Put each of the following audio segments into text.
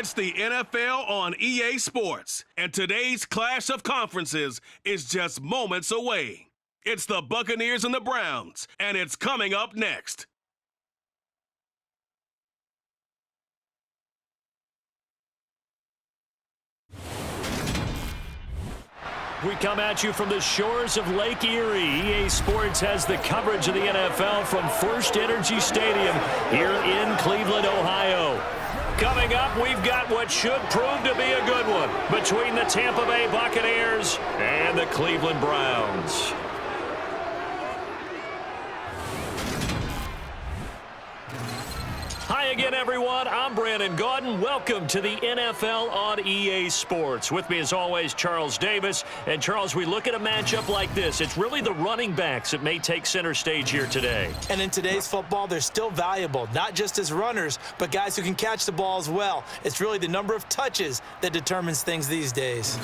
It's the NFL on EA Sports, and today's clash of conferences is just moments away. It's the Buccaneers and the Browns, and it's coming up next. We come at you from the shores of Lake Erie. EA Sports has the coverage of the NFL from First Energy Stadium here in Cleveland, Ohio. Coming up, we've got what should prove to be a good one between the Tampa Bay Buccaneers and the Cleveland Browns. Hi again, everyone. I'm Brandon Gaudin. Welcome to the NFL on EA Sports. With me, as always, Charles Davis. And, Charles, we look at a matchup like this. It's really the running backs that may take center stage here today. And in today's football, they're still valuable, not just as runners, but guys who can catch the ball as well. It's really the number of touches that determines things these days.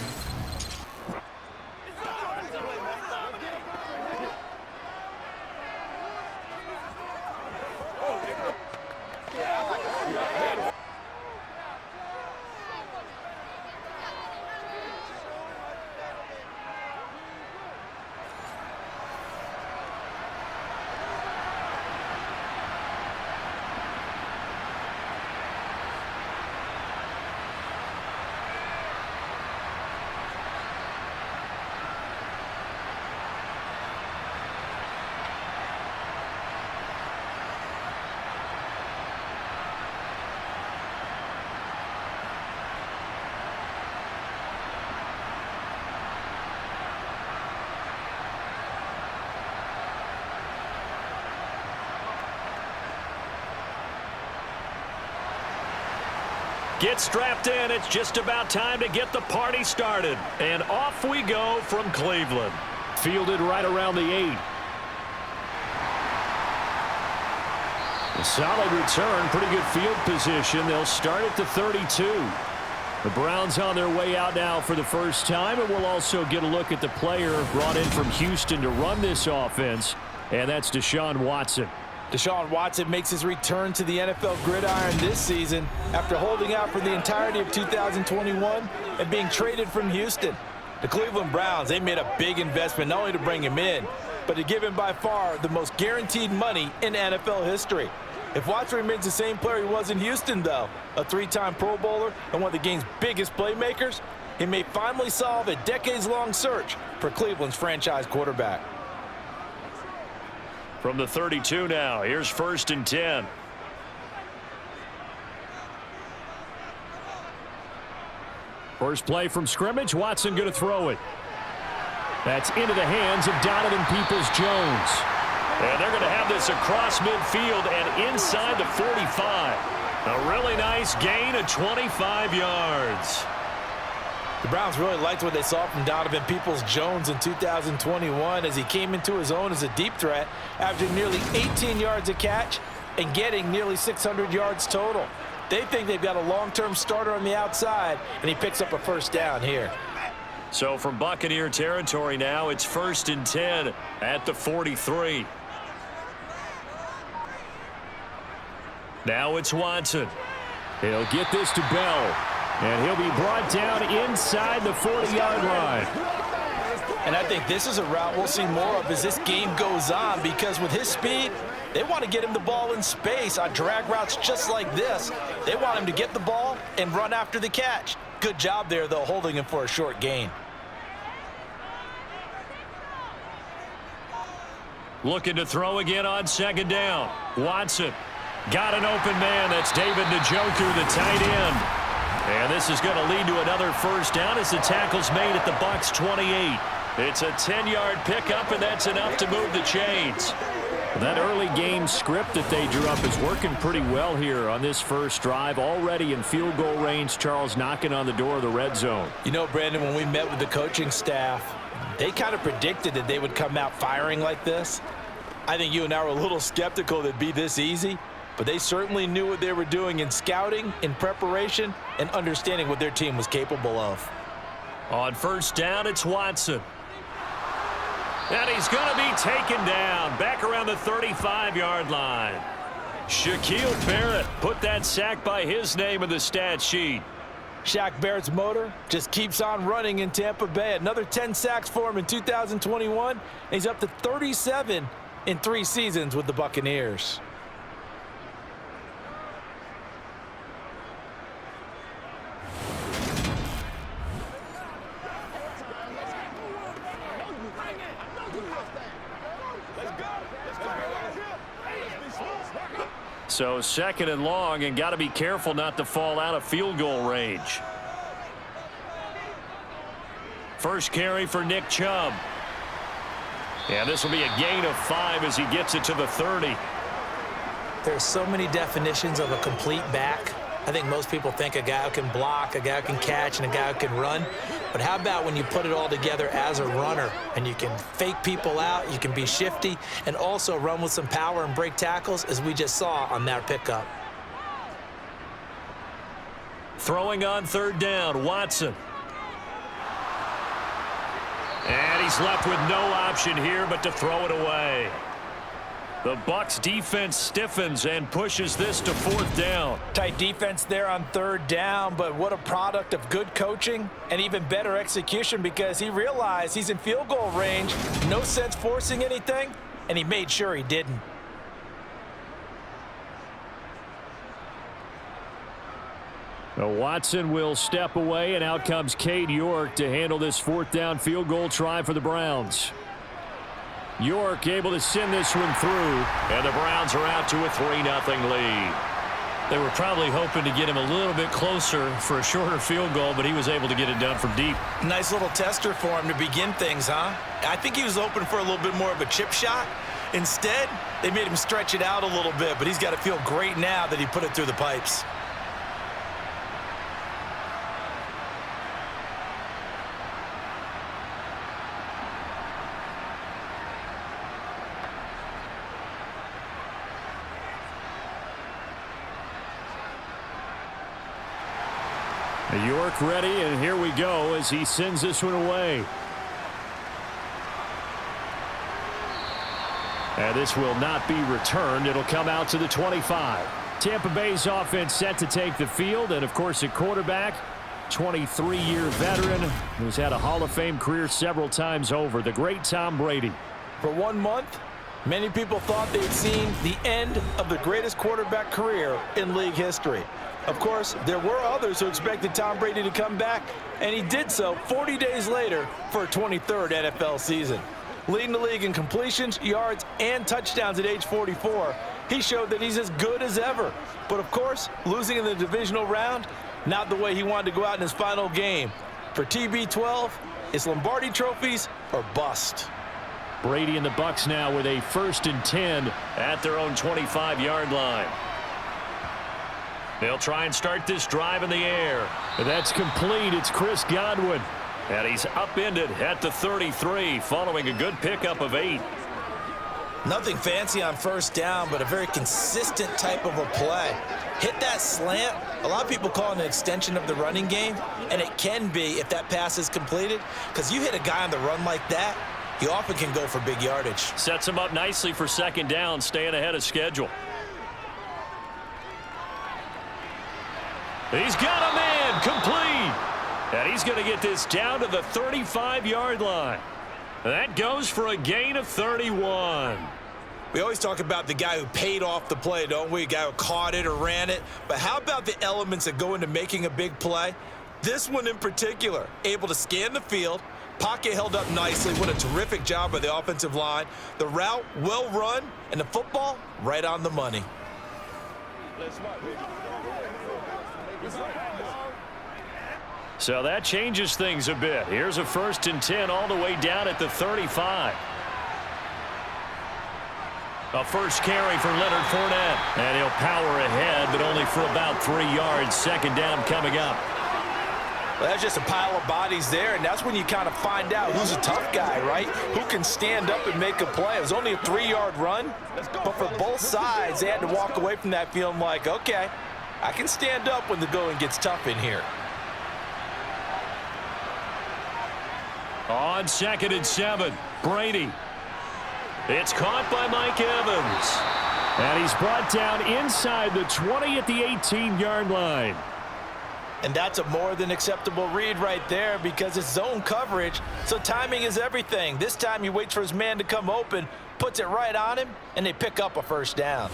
Get strapped in. It's just about time to get the party started. And off we go from Cleveland. Fielded right around the 8. A solid return. Pretty good field position. They'll start at the 32. The Browns on their way out now for the first time. And we'll also get a look at the player brought in from Houston to run this offense. And that's Deshaun Watson. Deshaun Watson makes his return to the NFL gridiron this season after holding out for the entirety of 2021 and being traded from Houston. The Cleveland Browns, they made a big investment not only to bring him in, but to give him by far the most guaranteed money in NFL history. If Watson remains the same player he was in Houston, though, a 3-time Pro Bowler and one of the game's biggest playmakers, he may finally solve a decades-long search for Cleveland's franchise quarterback. From the 32 now, here's 1st and 10. First play from scrimmage, Watson going to throw it. That's into the hands of Donovan Peoples-Jones. And they're going to have this across midfield and inside the 45. A really nice gain of 25 yards. The Browns really liked what they saw from Donovan Peoples-Jones in 2021 as he came into his own as a deep threat, averaging nearly 18 yards a catch and getting nearly 600 yards total. They think they've got a long-term starter on the outside, and he picks up a first down here. So from Buccaneer territory now, it's 1st and 10 at the 43. Now it's Watson. He'll get this to Bell. And he'll be brought down inside the 40-yard line. And I think this is a route we'll see more of as this game goes on, because with his speed, they want to get him the ball in space on drag routes just like this. They want him to get the ball and run after the catch. Good job there, though, holding him for a short gain. Looking to throw again on 2nd down. Watson got an open man. That's David Njoku, the tight end. And this is going to lead to another first down as the tackle's made at the Bucs 28. It's a 10-yard pickup, and that's enough to move the chains. That early game script that they drew up is working pretty well here on this first drive. Already in field goal range, Charles knocking on the door of the red zone. You know, Brandon, when we met with the coaching staff, they kind of predicted that they would come out firing like this. I think you and I were a little skeptical that it'd be this easy. But they certainly knew what they were doing in scouting, in preparation, and understanding what their team was capable of. On 1st down, it's Watson. And he's going to be taken down back around the 35-yard line. Shaquille Barrett put that sack by his name in the stat sheet. Shaq Barrett's motor just keeps on running in Tampa Bay. Another 10 sacks for him in 2021. And he's up to 37 in 3 seasons with the Buccaneers. So 2nd and long, and got to be careful not to fall out of field goal range. First carry for Nick Chubb. And this will be a gain of 5 as he gets it to the 30. There's so many definitions of a complete back. I think most people think a guy who can block, a guy who can catch, and a guy who can run. But how about when you put it all together as a runner and you can fake people out, you can be shifty, and also run with some power and break tackles, as we just saw on that pickup. Throwing on 3rd down, Watson. And he's left with no option here but to throw it away. The Bucs defense stiffens and pushes this to 4th down. Tight defense there on 3rd down, but what a product of good coaching and even better execution, because he realized he's in field goal range, no sense forcing anything, and he made sure he didn't. Now Watson will step away, and out comes Cade York to handle this 4th down field goal try for the Browns. York able to send this one through, and the Browns are out to a 3-0 lead. They were probably hoping to get him a little bit closer for a shorter field goal, but he was able to get it done from deep. Nice little tester for him to begin things, huh? I think he was open for a little bit more of a chip shot. Instead, they made him stretch it out a little bit, but he's got to feel great now that he put it through the pipes. York ready, and here we go as he sends this one away. And this will not be returned. It'll come out to the 25. Tampa Bay's offense set to take the field, and of course at quarterback, 23-year veteran who's had a Hall of Fame career several times over, the great Tom Brady. For 1 month, many people thought they'd seen the end of the greatest quarterback career in league history. Of course, there were others who expected Tom Brady to come back, and he did so 40 days later for a 23rd NFL season. Leading the league in completions, yards, and touchdowns at age 44, he showed that he's as good as ever. But of course, losing in the divisional round, not the way he wanted to go out in his final game. For TB12, it's Lombardi trophies or bust. Brady and the Bucs now with a 1st and 10 at their own 25-yard line. They'll try and start this drive in the air. That's complete. It's Chris Godwin. And he's upended at the 33 following a good pickup of 8. Nothing fancy on 1st down, but a very consistent type of a play. Hit that slant. A lot of people call it an extension of the running game, and it can be if that pass is completed, because you hit a guy on the run like that, you often can go for big yardage. Sets him up nicely for 2nd down, staying ahead of schedule. He's got a man complete. And he's going to get this down to the 35-yard line. That goes for a gain of 31. We always talk about the guy who paid off the play, don't we? A guy who caught it or ran it. But how about the elements that go into making a big play? This one in particular, able to scan the field. Pocket held up nicely. What a terrific job by the offensive line. The route well run, and the football right on the money. So that changes things a bit. Here's a 1st and 10 all the way down at the 35. A first carry for Leonard Fournette. And he'll power ahead, but only for about 3 yards. 2nd down coming up. Well, that's just a pile of bodies there, and that's when you kind of find out who's a tough guy, right? Who can stand up and make a play. It was only a 3-yard run, but for both sides, they had to walk away from that feeling like, okay, I can stand up when the going gets tough in here. On 2nd and 7, Brady. It's caught by Mike Evans. And he's brought down inside the 20 at the 18-yard line. And that's a more than acceptable read right there because it's zone coverage, so timing is everything. This time he waits for his man to come open, puts it right on him, and they pick up a first down.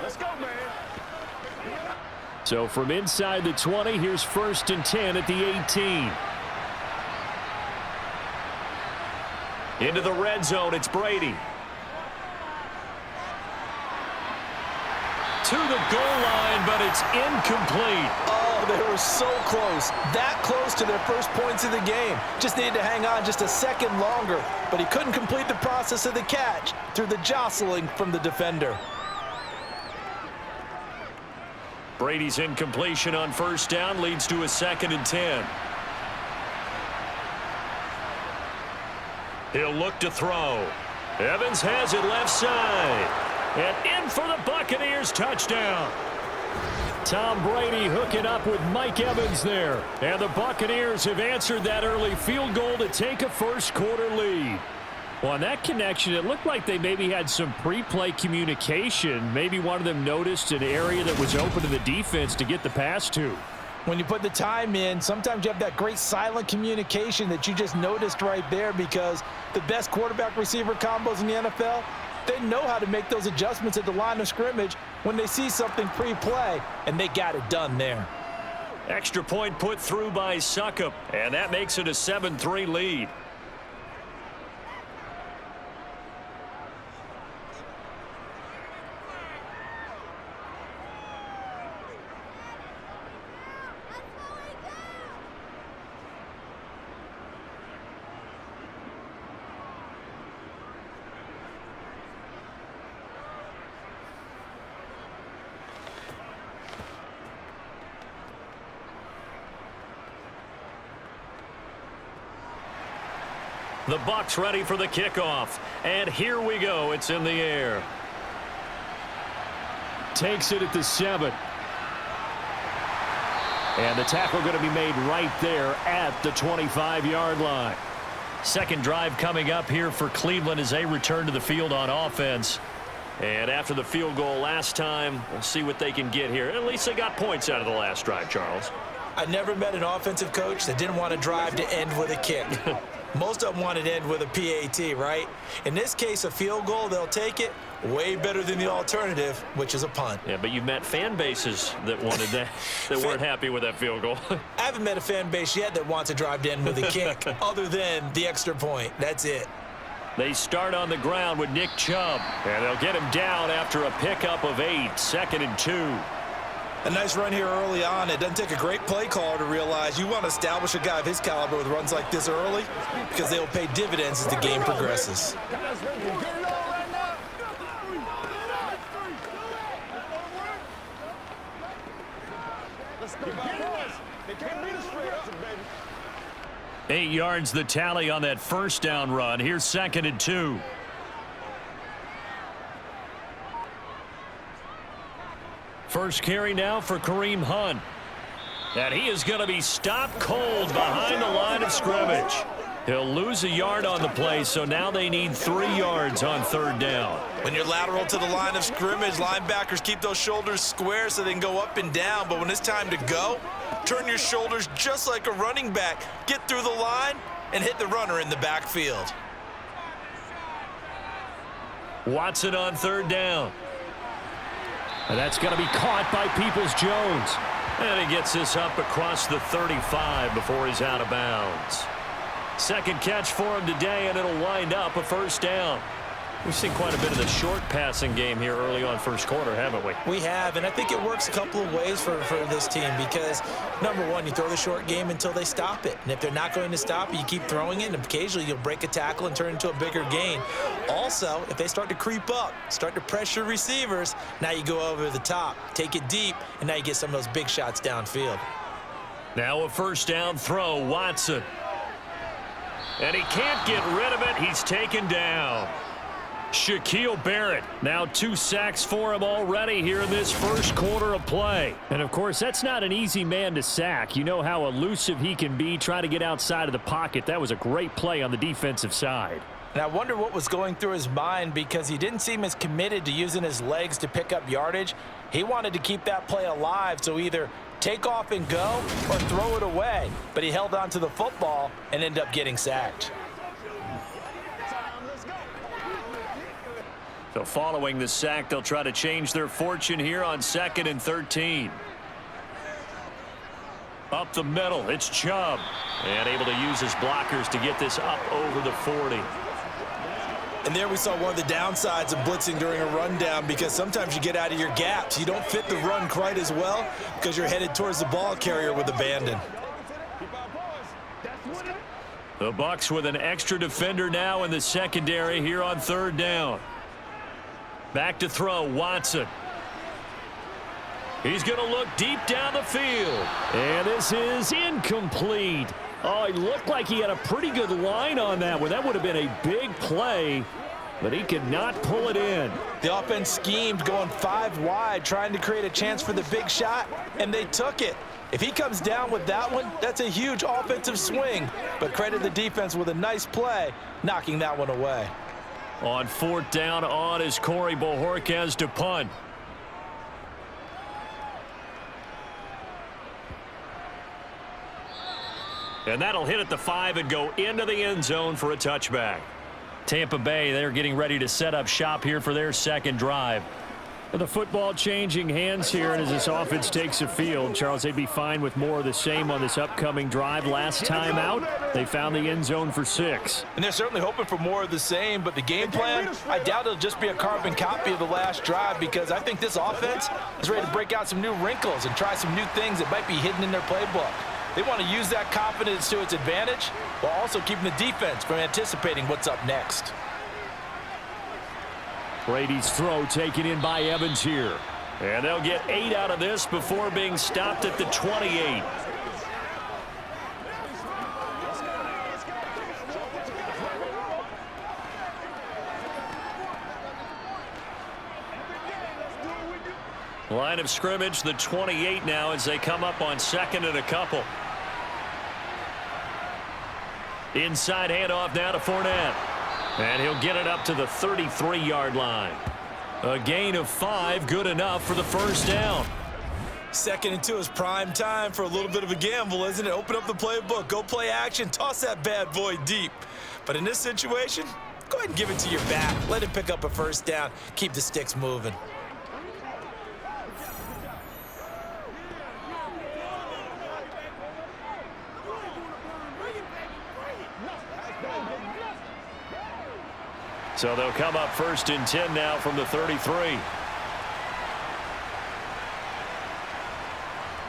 Let's go, man. So from inside the 20, here's 1st and 10 at the 18. Into the red zone, it's Brady. To the goal line, but it's incomplete. Oh, they were so close. That close to their first points of the game. Just needed to hang on just a second longer, but he couldn't complete the process of the catch through the jostling from the defender. Brady's incompletion on 1st down leads to a 2nd and 10. He'll look to throw. Evans has it left side. And in for the Buccaneers touchdown. Tom Brady hooking up with Mike Evans there. And the Buccaneers have answered that early field goal to take a first-quarter lead. Well, on that connection, it looked like they maybe had some pre-play communication. Maybe one of them noticed an area that was open to the defense to get the pass to. When you put the time in, sometimes you have that great silent communication that you just noticed right there because the best quarterback-receiver combos in the NFL, they know how to make those adjustments at the line of scrimmage when they see something pre-play, and they got it done there. Extra point put through by Succop, and that makes it a 7-3 lead. The Bucs ready for the kickoff. And here we go. It's in the air. Takes it at the 7. And the tackle going to be made right there at the 25-yard line. Second drive coming up here for Cleveland as they return to the field on offense. And after the field goal last time, we'll see what they can get here. At least they got points out of the last drive, Charles. I never met an offensive coach that didn't want to drive to end with a kick. Most of them wanted to end with a PAT, right? In this case, a field goal, they'll take it. Way better than the alternative, which is a punt. Yeah, but you've met fan bases that wanted that, that weren't happy with that field goal. I haven't met a fan base yet that wants to drive to end with a kick other than the extra point. That's it. They start on the ground with Nick Chubb, and they'll get him down after a pickup of 8, 2nd and 2. A nice run here early on. It doesn't take a great play caller to realize you want to establish a guy of his caliber with runs like this early because they will pay dividends as the game progresses. Let's go back. They can't beat us straight up, baby. 8 yards the tally on that first down run. Here's 2nd and 2. First carry now for Kareem Hunt. And he is going to be stopped cold behind the line of scrimmage. He'll lose a yard on the play, so now they need 3 yards on 3rd down. When you're lateral to the line of scrimmage, linebackers keep those shoulders square so they can go up and down. But when it's time to go, turn your shoulders just like a running back. Get through the line and hit the runner in the backfield. Watson on 3rd down. And that's going to be caught by Peoples-Jones. And he gets this up across the 35 before he's out of bounds. Second catch for him today, and it'll wind up a first down. We've seen quite a bit of the short passing game here early on first quarter, haven't we? We have, and I think it works a couple of ways for this team because, number one, you throw the short game until they stop it. And if they're not going to stop it, you keep throwing it, and occasionally you'll break a tackle and turn it into a bigger gain. Also, if they start to creep up, start to pressure receivers, now you go over the top, take it deep, and now you get some of those big shots downfield. Now a first down throw, Watson. And he can't get rid of it. He's taken down. Shaquille Barrett, now 2 sacks for him already here in this first quarter of play. And, of course, that's not an easy man to sack. You know how elusive he can be trying to get outside of the pocket. That was a great play on the defensive side. And I wonder what was going through his mind, because he didn't seem as committed to using his legs to pick up yardage. He wanted to keep that play alive, so either take off and go or throw it away. But he held on to the football and ended up getting sacked. So following the sack, they'll try to change their fortune here on 2nd and 13. Up the middle, it's Chubb. And able to use his blockers to get this up over the 40. And there we saw one of the downsides of blitzing during a rundown, because sometimes you get out of your gaps. You don't fit the run quite as well because you're headed towards the ball carrier with abandon. The Bucs with an extra defender now in the secondary here on 3rd down. Back to throw, Watson. He's going to look deep down the field. And this is incomplete. Oh, he looked like he had a pretty good line on that one. That would have been a big play, but he could not pull it in. The offense schemed going 5 wide, trying to create a chance for the big shot, and they took it. If he comes down with that one, that's a huge offensive swing. But credit the defense with a nice play, knocking that one away. On 4th down on is Corey Bojorquez to punt. And that'll hit at the 5 and go into the end zone for a touchback. Tampa Bay, they're getting ready to set up shop here for their 2nd drive. And the football changing hands here, and as this offense takes the field, Charles, they'd be fine with more of the same on this upcoming drive. Last time out, they found the end zone for 6. And they're certainly hoping for more of the same, but the game plan, I doubt it'll just be a carbon copy of the last drive, because I think this offense is ready to break out some new wrinkles and try some new things that might be hidden in their playbook. They want to use that confidence to its advantage while also keeping the defense from anticipating what's up next. Brady's throw taken in by Evans here. And they'll get 8 out of this before being stopped at the 28. Line of scrimmage, the 28 now, as they come up on 2nd and a couple. Inside handoff now to Fournette. And he'll get it up to the 33-yard line. A gain of 5, good enough for the 1st down. 2nd and 2 is prime time for a little bit of a gamble, isn't it? Open up the playbook, go play action, toss that bad boy deep. But in this situation, go ahead and give it to your back. Let him pick up a 1st down, keep the sticks moving. So they'll come up 1st and 10 now from the 33.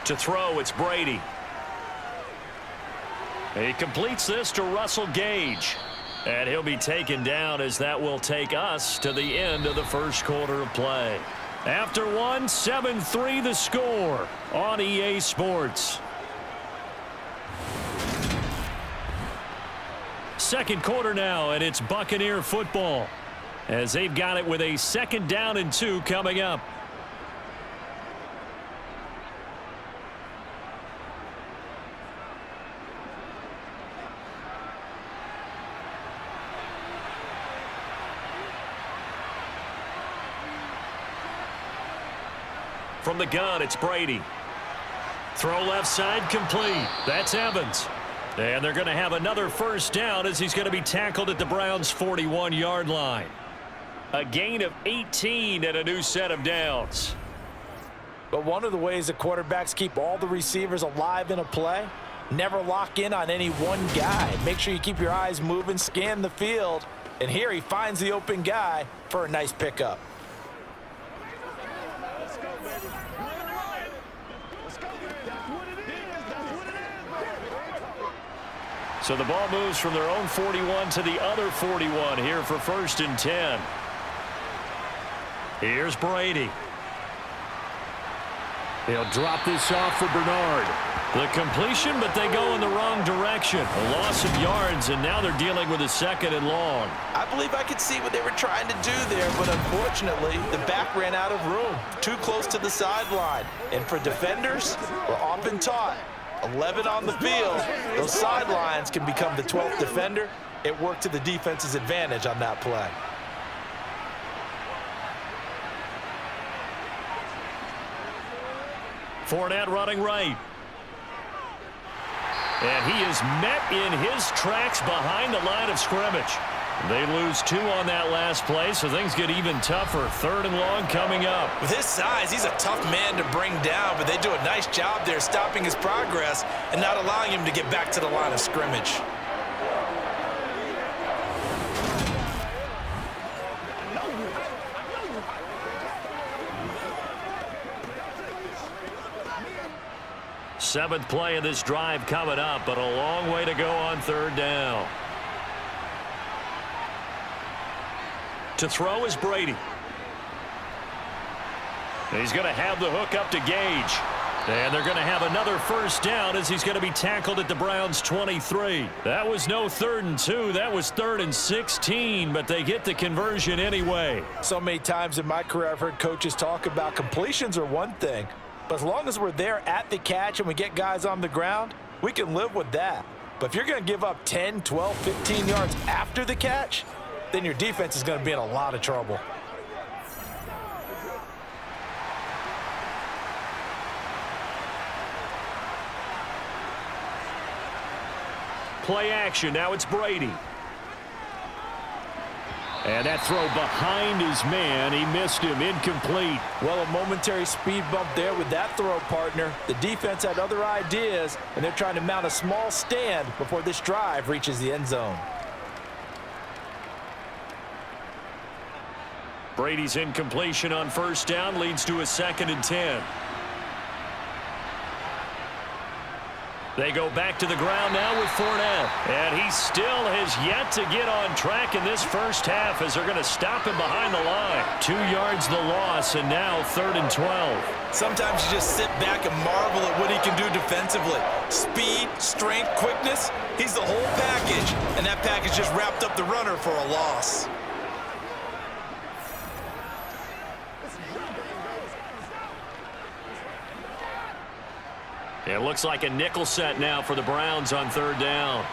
To throw, it's Brady. He completes this to Russell Gage. And he'll be taken down, as that will take us to the end of the first quarter of play. After one, 7-3 the score on EA Sports. Second quarter now, and it's Buccaneer football, as they've got it with a 2nd down and 2 coming up. From the gun, it's Brady. Throw left side, complete. That's Evans. And they're going to have another 1st down, as he's going to be tackled at the Browns' 41-yard line. A gain of 18 and a new set of downs. But one of the ways that quarterbacks keep all the receivers alive in a play, never lock in on any one guy. Make sure you keep your eyes moving, scan the field. And here he finds the open guy for a nice pickup. So the ball moves from their own 41 to the other 41 here for 1st and 10. Here's Brady. He'll drop this off for Bernard. The completion, but they go in the wrong direction. A loss of yards, and now they're dealing with a 2nd and long. I believe I could see what they were trying to do there, but unfortunately, the back ran out of room. Too close to the sideline. And for defenders, we're often taught, 11 on the field, those sidelines can become the 12th defender. It worked to the defense's advantage on that play. Fournette running right. And he is met in his tracks behind the line of scrimmage. They lose 2 on that last play, so things get even tougher. 3rd and long coming up. With his size, he's a tough man to bring down, but they do a nice job there stopping his progress and not allowing him to get back to the line of scrimmage. Seventh play of this drive coming up, but a long way to go on 3rd down. To throw is Brady. He's going to have the hook up to Gage. And they're going to have another 1st down as he's going to be tackled at the Browns' 23. That was no 3rd and 2. That was 3rd and 16, but they get the conversion anyway. So many times in my career I've heard coaches talk about completions are one thing, but as long as we're there at the catch and we get guys on the ground, we can live with that. But if you're going to give up 10, 12, 15 yards after the catch, then your defense is going to be in a lot of trouble. Play action. Now it's Brady. And that throw behind his man. He missed him. Incomplete. Well, a momentary speed bump there with that throw, partner. The defense had other ideas, and they're trying to mount a small stand before this drive reaches the end zone. Brady's incompletion on 1st down leads to a 2nd and 10. They go back to the ground now with Fournette. And he still has yet to get on track in this 1st half as they're going to stop him behind the line. 2 yards the loss, and now 3rd and 12. Sometimes you just sit back and marvel at what he can do defensively. Speed, strength, quickness, he's the whole package. And that package just wrapped up the runner for a loss. It looks like a nickel set now for the Browns on 3rd down.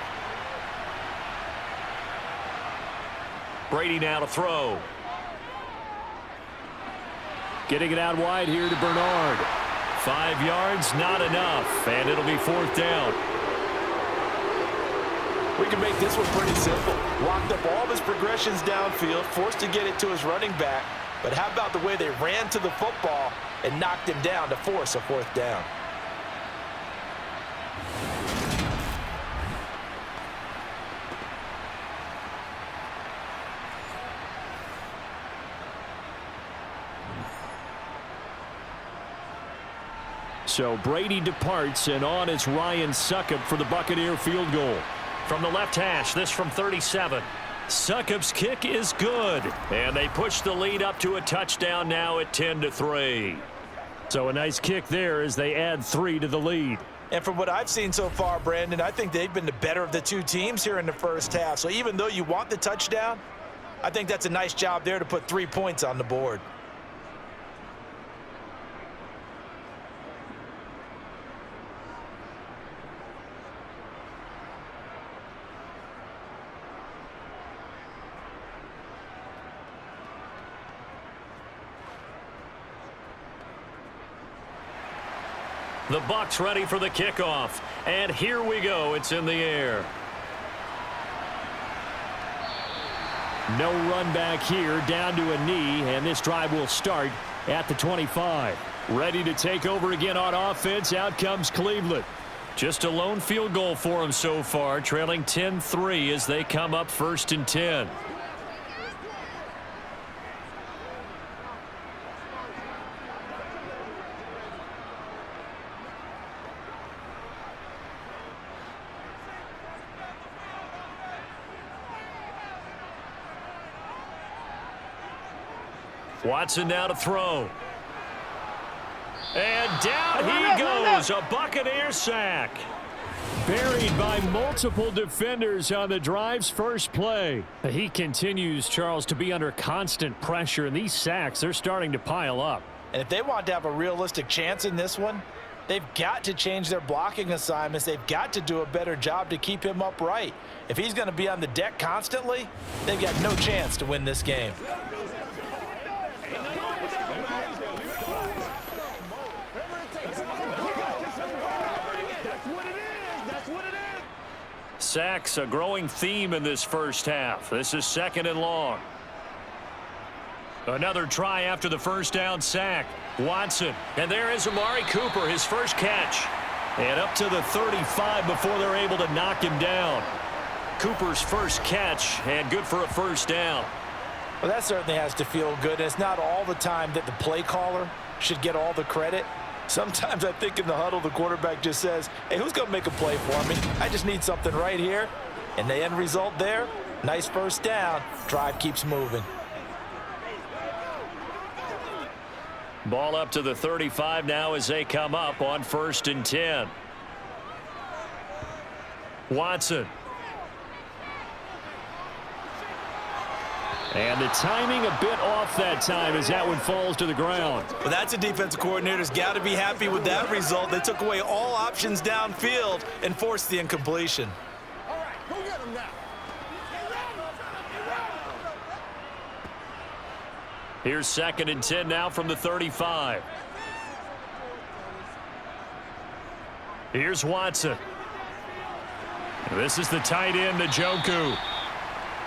Brady now to throw. Getting it out wide here to Bernard. 5 yards, not enough, and it'll be 4th down. We can make this one pretty simple. Locked up all of his progressions downfield, forced to get it to his running back. But how about the way they ran to the football and knocked him down to force a 4th down? So Brady departs, and on is Ryan Succop for the Buccaneer field goal. From the left hash, this from 37. Succop's kick is good, and they push the lead up to a touchdown now at 10-3. So a nice kick there as they add 3 to the lead. And from what I've seen so far, Brandon, I think they've been the better of the 2 teams here in the 1st half. So even though you want the touchdown, I think that's a nice job there to put 3 points on the board. The Bucs ready for the kickoff. And here we go. It's in the air. No run back here, down to a knee, and this drive will start at the 25. Ready to take over again on offense. Out comes Cleveland. Just a lone field goal for them so far, trailing 10-3 as they come up 1st and 10. Watson now to throw. And down he goes, a Buccaneer sack. Buried by multiple defenders on the drive's first play. He continues, Charles, to be under constant pressure, and these sacks, they're starting to pile up. And if they want to have a realistic chance in this one, they've got to change their blocking assignments. They've got to do a better job to keep him upright. If he's going to be on the deck constantly, they've got no chance to win this game. Sacks, a growing theme in this first half. This is 2nd and long. Another try after the first down sack. Watson. And there is Amari Cooper, his first catch. And up to the 35 before they're able to knock him down. Cooper's first catch, and good for a first down. Well, that certainly has to feel good. It's not all the time that the play caller should get all the credit. Sometimes I think in the huddle, the quarterback just says, hey, who's going to make a play for me? I just need something right here. And the end result there, nice first down. Drive keeps moving. Ball up to the 35 now as they come up on 1st and 10. Watson. And the timing a bit off that time as that one falls to the ground. Well, that's a defensive coordinator's got to be happy with that result. They took away all options downfield and forced the incompletion. All right, go get him now. Here's 2nd and 10 now from the 35. Here's Watson. This is the tight end, Njoku.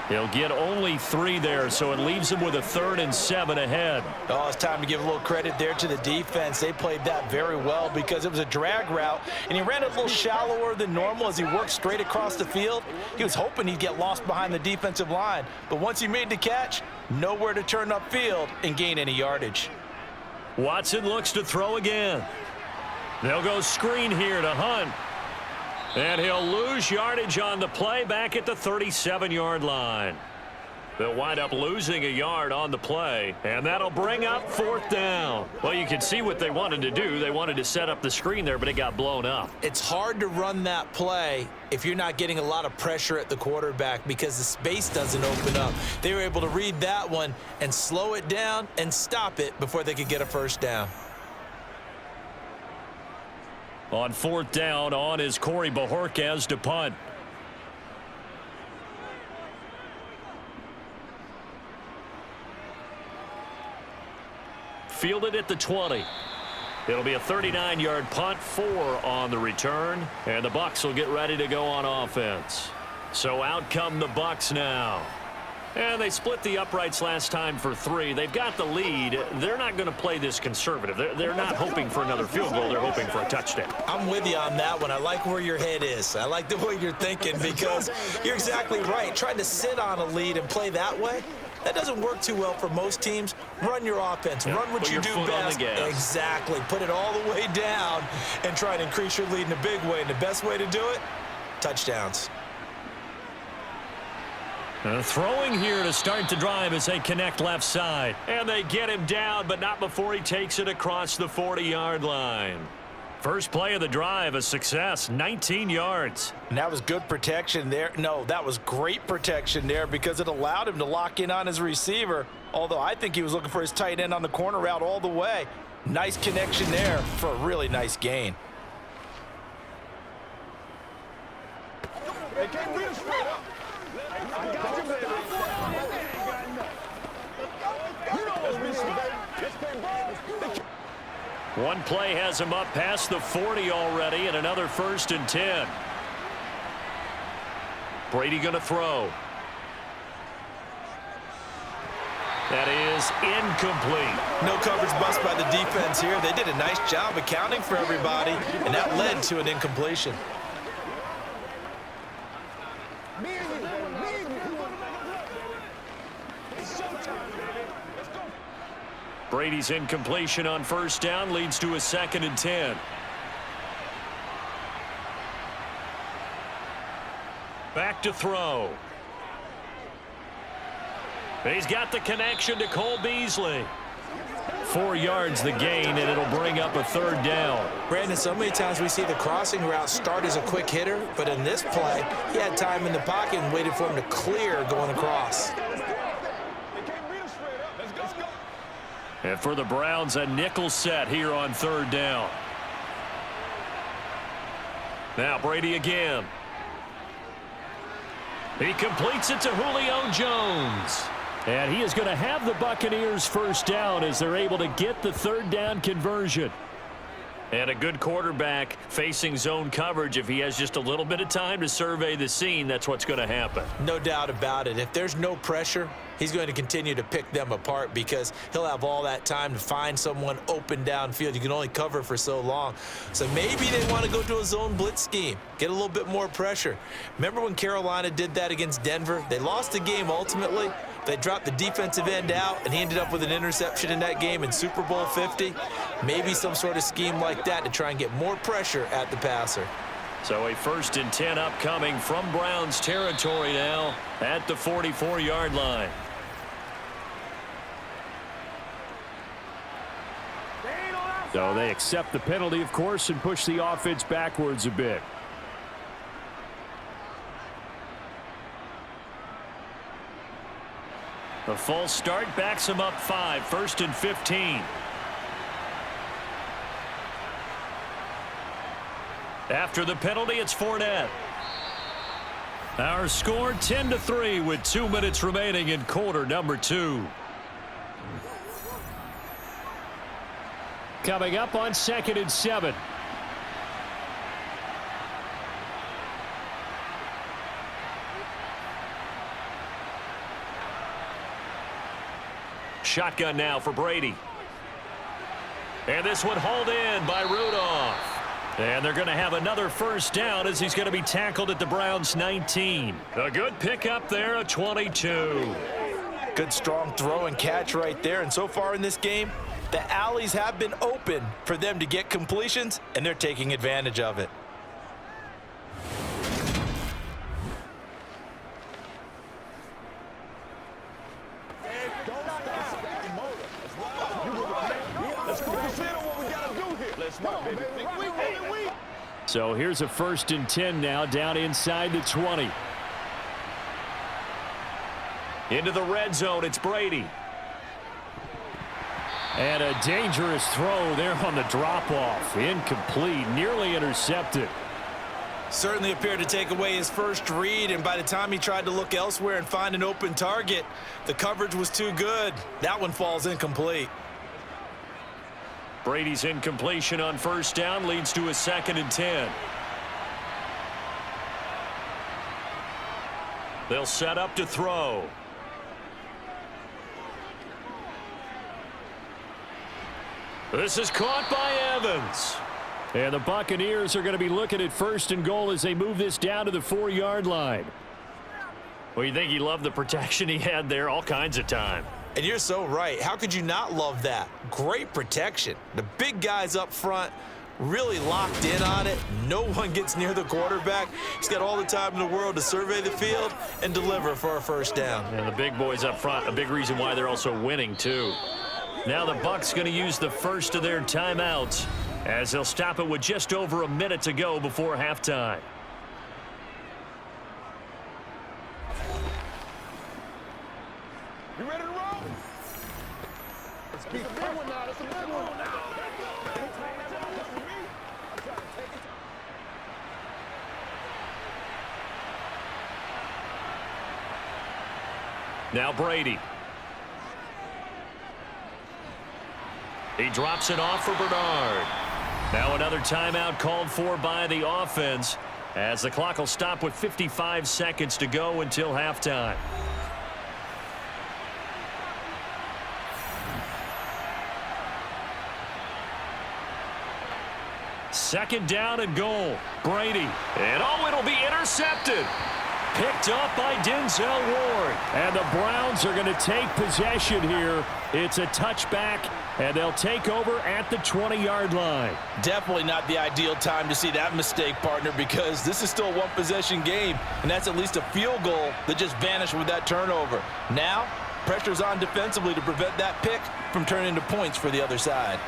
He'll get only 3 there, so it leaves him with a 3rd and 7 ahead. Oh, it's time to give a little credit there to the defense. They played that very well because it was a drag route, and he ran it a little shallower than normal as he worked straight across the field. He was hoping he'd get lost behind the defensive line, but once he made the catch, nowhere to turn upfield and gain any yardage. Watson looks to throw again. They'll go screen here to Hunt. And he'll lose yardage on the play back at the 37-yard line. They'll wind up losing a yard on the play, and that'll bring up 4th down. Well, you can see what they wanted to do. They wanted to set up the screen there, but it got blown up. It's hard to run that play if you're not getting a lot of pressure at the quarterback because the space doesn't open up. They were able to read that one and slow it down and stop it before they could get a first down. On 4th down, on is Corey Bojorquez to punt. Fielded at the 20. It'll be a 39-yard punt, 4 on the return, and the Bucs will get ready to go on offense. So out come the Bucs now. And they split the uprights last time for 3. They've got the lead. They're not going to play this conservative. They're not hoping for another field goal. They're hoping for a touchdown. I'm with you on that one. I like where your head is. I like the way you're thinking because you're exactly right. Trying to sit on a lead and play that way, that doesn't work too well for most teams. Run your offense. Run what you do best. Exactly. Put it all the way down and try to increase your lead in a big way. And the best way to do it, touchdowns. Throwing here to start the drive as they connect left side. And they get him down, but not before he takes it across the 40-yard line. First play of the drive, a success, 19 yards. And that was good protection there. No, that was great protection there because it allowed him to lock in on his receiver, although I think he was looking for his tight end on the corner route all the way. Nice connection there for a really nice gain. They can't read straight up. I got you, baby. You know what's missing, baby. Let's play ball. One play has him up past the 40 already, and another 1st and 10. Brady going to throw. That is incomplete. No coverage bust by the defense here. They did a nice job accounting for everybody, and that led to an incompletion. Brady's incompletion on 1st down leads to a 2nd and 10. Back to throw. He's got the connection to Cole Beasley. 4 yards the gain, and it'll bring up a 3rd down. Brandon, so many times we see the crossing route start as a quick hitter, but in this play, he had time in the pocket and waited for him to clear going across. And for the Browns, a nickel set here on 3rd down. Now Brady again. He completes it to Julio Jones. And he is going to have the Buccaneers first down as they're able to get the 3rd down conversion. And a good quarterback facing zone coverage. If he has just a little bit of time to survey the scene, that's what's going to happen. No doubt about it. If there's no pressure, he's going to continue to pick them apart because he'll have all that time to find someone open downfield. You can only cover for so long. So maybe they want to go to a zone blitz scheme, get a little bit more pressure. Remember when Carolina did that against Denver? They lost the game ultimately. They dropped the defensive end out, and he ended up with an interception in that game in Super Bowl 50. Maybe some sort of scheme like that to try and get more pressure at the passer. So a 1st and 10 upcoming from Browns territory now at the 44-yard line. So they accept the penalty, of course, and push the offense backwards a bit. A false start backs him up 5, 1st and 15. After the penalty, it's Fournette. Our score 10-3 with 2 minutes remaining in quarter number 2. Coming up on 2nd and 7. Shotgun now for Brady. And this one hauled in by Rudolph. And they're going to have another first down as he's going to be tackled at the Browns' 19. A good pickup there, a 22. Good strong throw and catch right there. And so far in this game, the alleys have been open for them to get completions, and they're taking advantage of it. So here's a 1st and 10 now down inside the 20. Into the red zone, it's Brady. And a dangerous throw there on the drop-off. Incomplete, nearly intercepted. Certainly appeared to take away his first read, and by the time he tried to look elsewhere and find an open target, the coverage was too good. That one falls incomplete. Brady's incompletion on first down leads to a 2nd and 10. They'll set up to throw. This is caught by Evans. And the Buccaneers are going to be looking at 1st and goal as they move this down to the 4-yard line. Well, you think he loved the protection he had there all kinds of time. And you're so right. How could you not love that? Great protection. The big guys up front really locked in on it. No one gets near the quarterback. He's got all the time in the world to survey the field and deliver for a first down. And the big boys up front, a big reason why they're also winning, too. Now the Bucs going to use the first of their timeouts as they'll stop it with just over a minute to go before halftime. You ready to roll? It's a big one now. It's a big one now. Now Brady. He drops it off for Bernard. Now another timeout called for by the offense as the clock will stop with 55 seconds to go until halftime. Second down and goal. Brady. And it'll be intercepted. Picked up by Denzel Ward. And the Browns are going to take possession here. It's a touchback, and they'll take over at the 20-yard line. Definitely not the ideal time to see that mistake, partner, because this is still a one-possession game, and that's at least a field goal that just vanished with that turnover. Now, pressure's on defensively to prevent that pick from turning into points for the other side.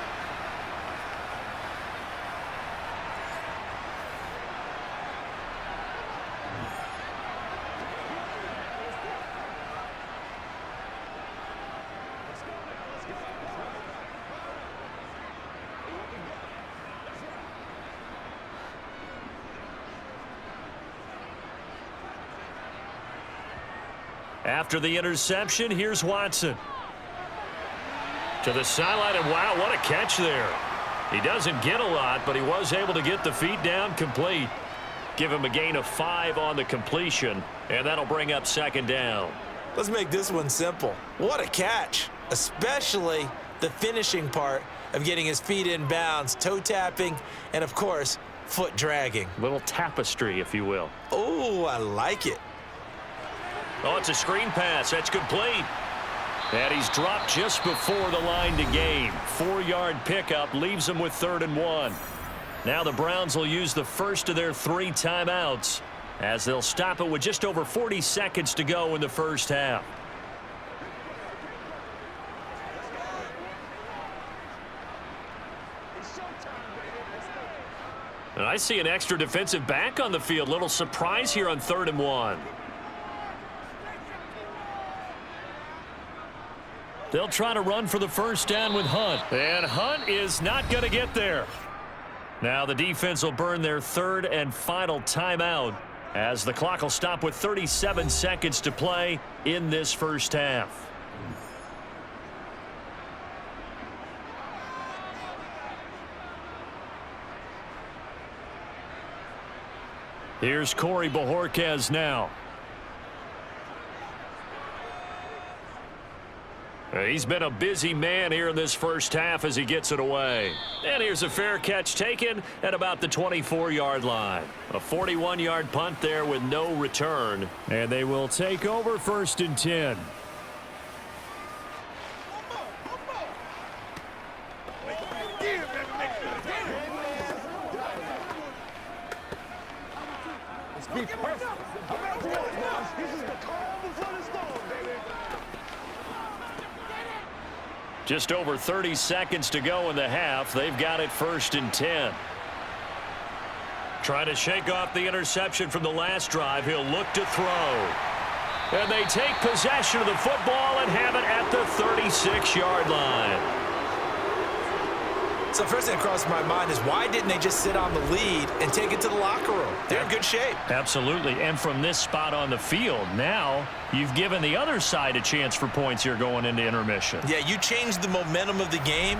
After the interception, here's Watson. To the sideline, and wow, what a catch there. He doesn't get a lot, but he was able to get the feet down complete. Give him a gain of 5 on the completion, and that'll bring up second down. Let's make this one simple. What a catch, especially the finishing part of getting his feet in bounds, toe tapping, and of course, foot dragging. Little tapestry, if you will. Oh, I like it. Oh, it's a screen pass. That's complete. And he's dropped just before the line to gain. 4-yard pickup leaves him with 3rd and 1. Now the Browns will use the first of their 3 timeouts as they'll stop it with just over 40 seconds to go in the first half. And I see an extra defensive back on the field. Little surprise here on 3rd and 1. They'll try to run for the first down with Hunt. And Hunt is not going to get there. Now the defense will burn their 3rd and final timeout as the clock will stop with 37 seconds to play in this first half. Here's Corey Bojorquez now. He's been a busy man here in this first half as he gets it away. And here's a fair catch taken at about the 24-yard line. A 41-yard punt there with no return. And they will take over 1st and 10. Be perfect. This is the calm before the storm, baby. Just over 30 seconds to go in the half. They've got it 1st and 10. Trying to shake off the interception from the last drive. He'll look to throw. And they take possession of the football and have it at the 36-yard line. So first thing that crossed my mind is why didn't they just sit on the lead and take it to the locker room? They're in good shape. Absolutely. And from this spot on the field, now you've given the other side a chance for points here going into intermission. Yeah, you changed the momentum of the game,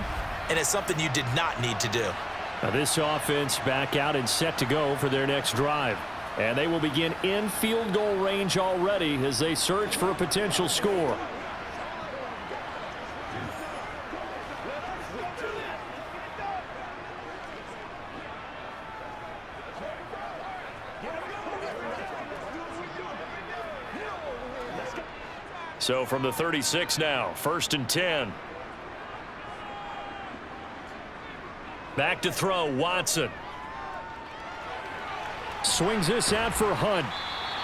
and it's something you did not need to do. Now this offense back out and set to go for their next drive. And they will begin in field goal range already as they search for a potential score. So from the 36 now, 1st and 10. Back to throw, Watson. Swings this out for Hunt.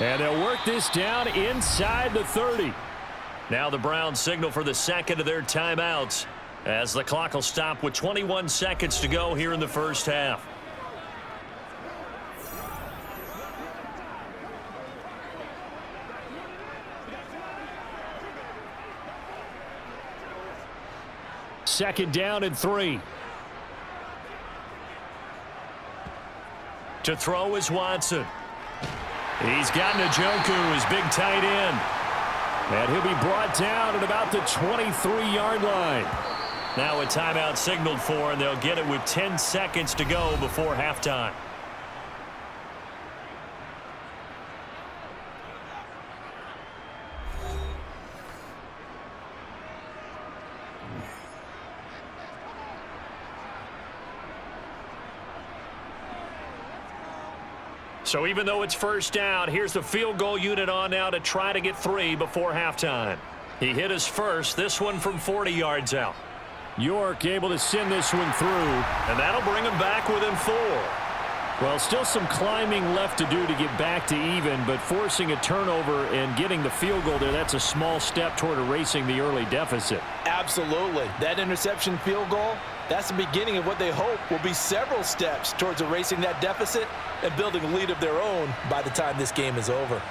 And they'll work this down inside the 30. Now the Browns signal for the second of their timeouts as the clock will stop with 21 seconds to go here in the first half. Second down and 3. To throw is Watson. He's got Njoku, his big tight end. And he'll be brought down at about the 23-yard line. Now a timeout signaled for, and they'll get it with 10 seconds to go before halftime. So even though it's first down, here's the field goal unit on now to try to get 3 before halftime. He hit his first, this one from 40 yards out. York able to send this one through. And that'll bring him back within 4. Well, still some climbing left to do to get back to even, but forcing a turnover and getting the field goal there, that's a small step toward erasing the early deficit. Absolutely. That interception field goal, that's the beginning of what they hope will be several steps towards erasing that deficit and building a lead of their own by the time this game is over.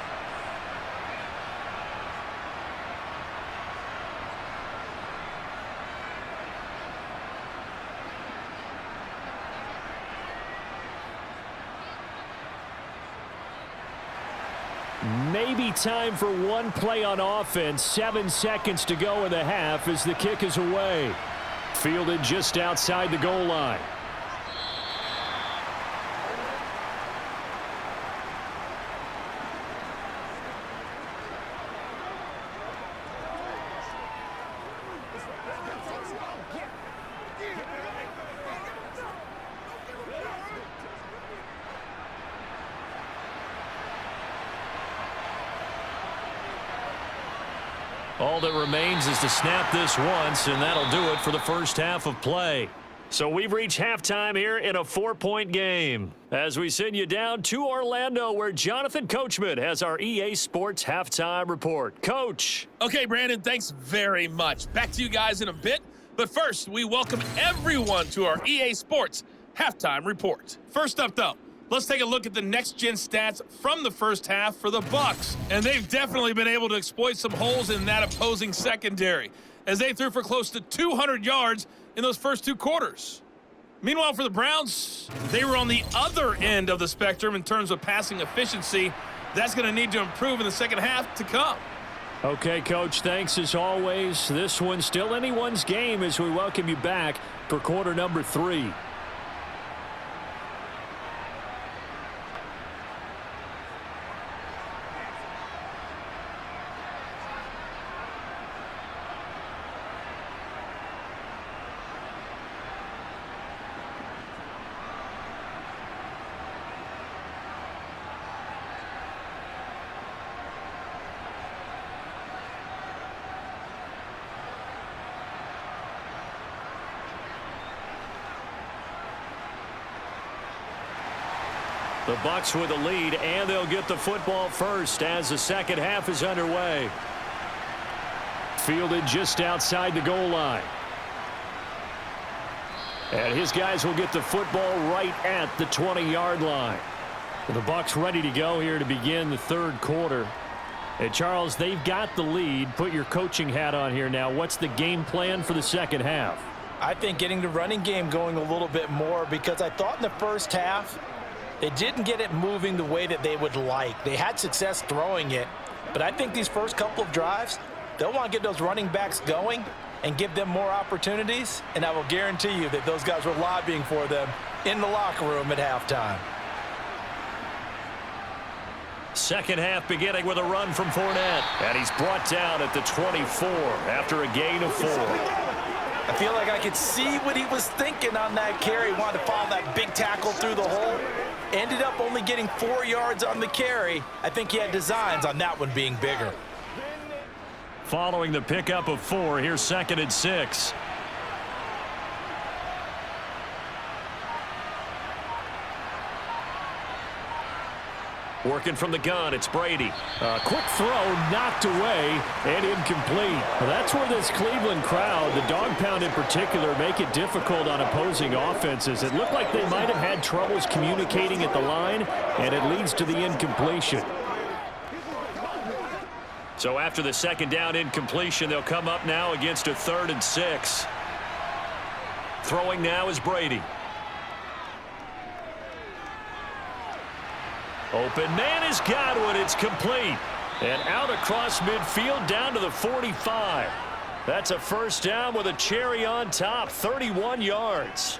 Maybe time for one play on offense. 7 seconds to go in the half as the kick is away. Fielded just outside the goal line. All that remains is to snap this once, and that'll do it for the first half of play. So we've reached halftime here in a 4-point game. As we send you down to Orlando, where Jonathan Coachman has our EA Sports halftime report. Coach. Okay, Brandon, thanks very much. Back to you guys in a bit. But first, we welcome everyone to our EA Sports halftime report. First up, though, let's take a look at the next-gen stats from the first half for the Bucs. And they've definitely been able to exploit some holes in that opposing secondary, as they threw for close to 200 yards in those first 2 quarters. Meanwhile, for the Browns, they were on the other end of the spectrum in terms of passing efficiency. That's going to need to improve in the second half to come. Okay, Coach, thanks as always. This one's still anyone's game as we welcome you back for quarter number 3. The Bucs with a lead, and they'll get the football first as the second half is underway. Fielded just outside the goal line. And his guys will get the football right at the 20-yard line. The Bucs ready to go here to begin the third quarter. And Charles, they've got the lead. Put your coaching hat on here now. What's the game plan for the second half? I think getting the running game going a little bit more, because I thought in the first half they didn't get it moving the way that they would like. They had success throwing it, but I think these first couple of drives, they'll want to get those running backs going and give them more opportunities, and I will guarantee you that those guys were lobbying for them in the locker room at halftime. Second half beginning with a run from Fournette, and he's brought down at the 24 after a gain of 4. I feel like I could see what he was thinking on that carry. Wanted to follow that big tackle through the hole. Ended up only getting 4 yards on the carry. I think he had designs on that one being bigger. Following the pickup of 4, here's 2nd and 6. Working from the gun, it's Brady. A quick throw knocked away and incomplete. Well, that's where this Cleveland crowd, the dog pound in particular, make it difficult on opposing offenses. It looked like they might have had troubles communicating at the line, and it leads to the incompletion. So after the second down incompletion, they'll come up now against a 3rd and 6. Throwing now is Brady. Open man is Godwin. It's complete. And out across midfield down to the 45. That's a first down with a cherry on top. 31 yards.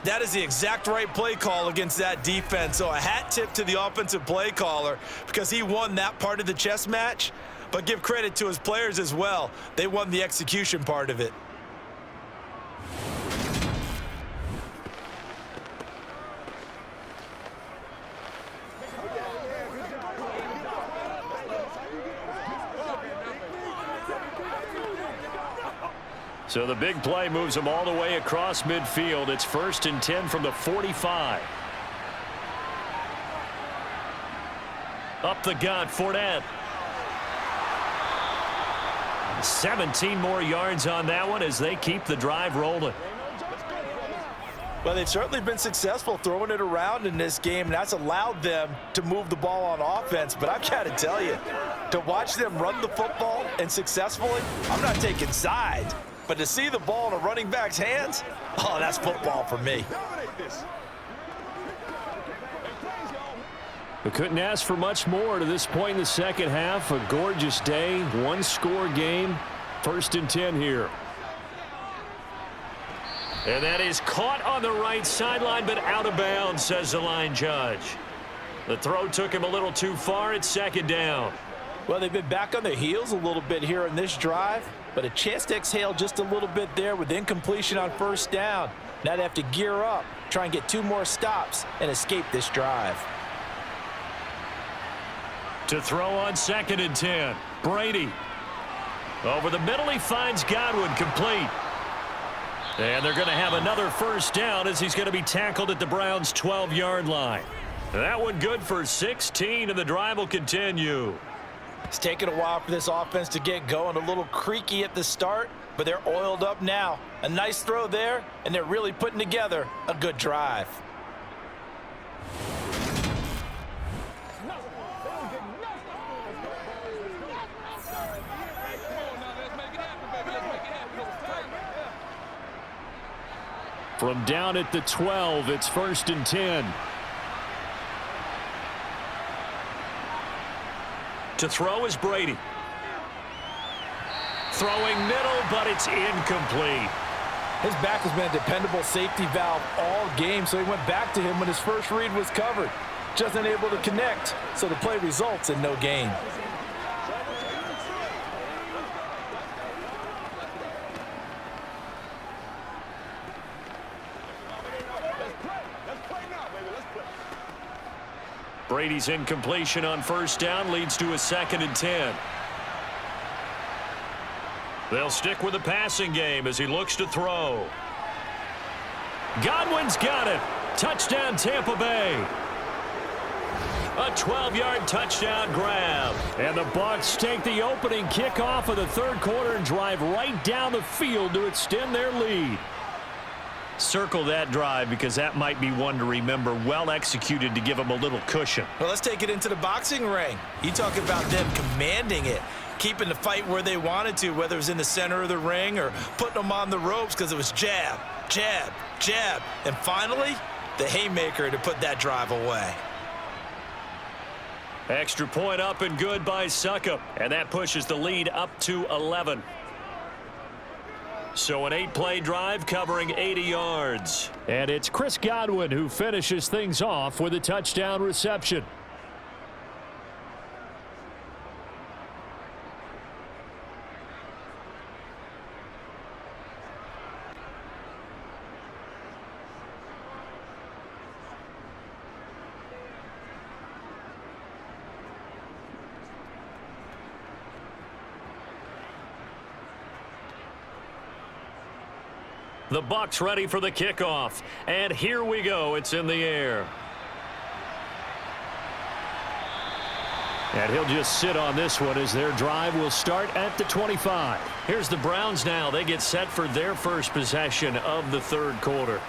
That is the exact right play call against that defense. So a hat tip to the offensive play caller, because he won that part of the chess match. But give credit to his players as well. They won the execution part of it. So the big play moves them all the way across midfield. It's 1st and 10 from the 45. Up the gut, Fournette. 17 more yards on that one as they keep the drive rolling. Well, they've certainly been successful throwing it around in this game, and that's allowed them to move the ball on offense. But I've got to tell you, to watch them run the football and successfully, I'm not taking sides. But to see the ball in a running back's hands, oh, that's football for me. We couldn't ask for much more to this point in the second half. A gorgeous day, one-score game, 1st and 10 here. And that is caught on the right sideline, but out of bounds, says the line judge. The throw took him a little too far. It's 2nd down. Well, they've been back on their heels a little bit here in this drive, but a chance to exhale just a little bit there with incompletion on 1st down. Now they have to gear up, try and get 2 more stops, and escape this drive. To throw on 2nd and 10. Brady. Over the middle, he finds Godwin, complete. And they're going to have another 1st down as he's going to be tackled at the Browns' 12-yard line. That one good for 16, and the drive will continue. It's taken a while for this offense to get going. A little creaky at the start, but they're oiled up now. A nice throw there, and they're really putting together a good drive. From down at the 12, it's 1st and 10. To throw is Brady. Throwing middle, but it's incomplete. His back has been a dependable safety valve all game, so he went back to him when his first read was covered. Just unable to connect, so the play results in no gain. Brady's incompletion on 1st down leads to a 2nd and 10. They'll stick with the passing game as he looks to throw. Godwin's got it. Touchdown, Tampa Bay. A 12-yard touchdown grab. And the Bucs take the opening kickoff of the 3rd quarter and drive right down the field to extend their lead. Circle that drive because that might be one to remember. Well executed to give them a little cushion. Well, let's take it into the boxing ring. You talk about them commanding it, keeping the fight where they wanted to, whether it was in the center of the ring or putting them on the ropes because it was jab, jab, jab. And finally, the haymaker to put that drive away. Extra point up and good by Suckup. And that pushes the lead up to 11. So an 8-play drive covering 80 yards. And it's Chris Godwin who finishes things off with a touchdown reception. The Bucs ready for the kickoff. And here we go. It's in the air. And he'll just sit on this one as their drive will start at the 25. Here's the Browns now. They get set for their first possession of the 3rd quarter.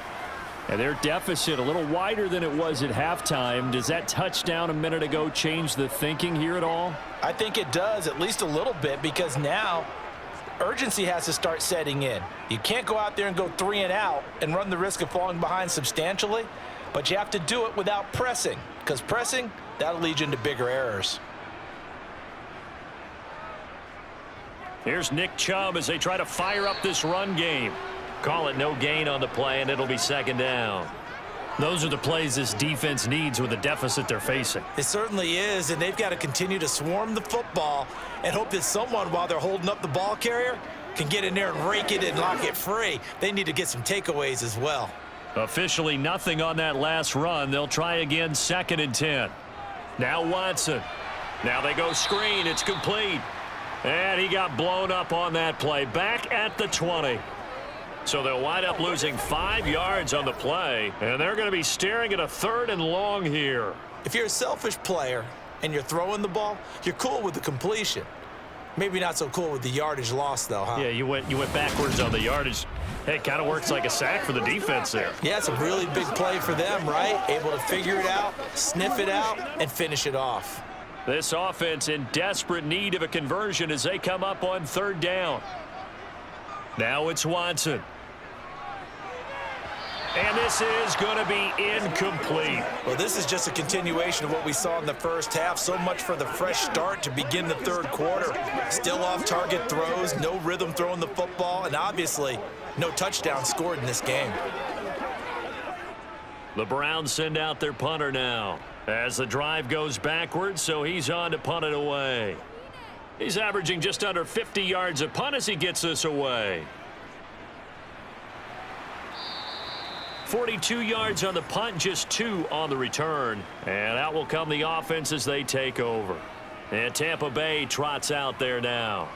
And their deficit a little wider than it was at halftime. Does that touchdown a minute ago change the thinking here at all? I think it does, at least a little bit, because now urgency has to start setting in. You can't go out there and go 3 and out and run the risk of falling behind substantially, but you have to do it without pressing, because pressing, that'll lead you into bigger errors. Here's Nick Chubb as they try to fire up this run game. Call it no gain on the play, and it'll be 2nd down. Those are the plays this defense needs with the deficit they're facing. It certainly is, and they've got to continue to swarm the football and hope that someone, while they're holding up the ball carrier, can get in there and rake it and lock it free. They need to get some takeaways as well. Officially nothing on that last run. They'll try again, 2nd and 10. Now Watson. Now they go screen. It's complete. And he got blown up on that play. Back at the 20. So they'll wind up losing 5 yards on the play, and they're going to be staring at a 3rd and long here. If you're a selfish player, and you're throwing the ball, you're cool with the completion. Maybe not so cool with the yardage loss, though, huh? Yeah, you went backwards on the yardage. Hey, it kind of works like a sack for the defense there. Yeah, it's a really big play for them, right? Able to figure it out, sniff it out, and finish it off. This offense in desperate need of a conversion as they come up on 3rd down. Now it's Watson. And this is going to be incomplete. Well, this is just a continuation of what we saw in the first half. So much for the fresh start to begin the 3rd quarter. Still off-target throws, no rhythm throwing the football, and obviously no touchdown scored in this game. The Browns send out their punter now as the drive goes backwards, so he's on to punt it away. He's averaging just under 50 yards a punt as he gets this away. 42 yards on the punt, just 2 on the return. And out will come the offense as they take over. And Tampa Bay trots out there now.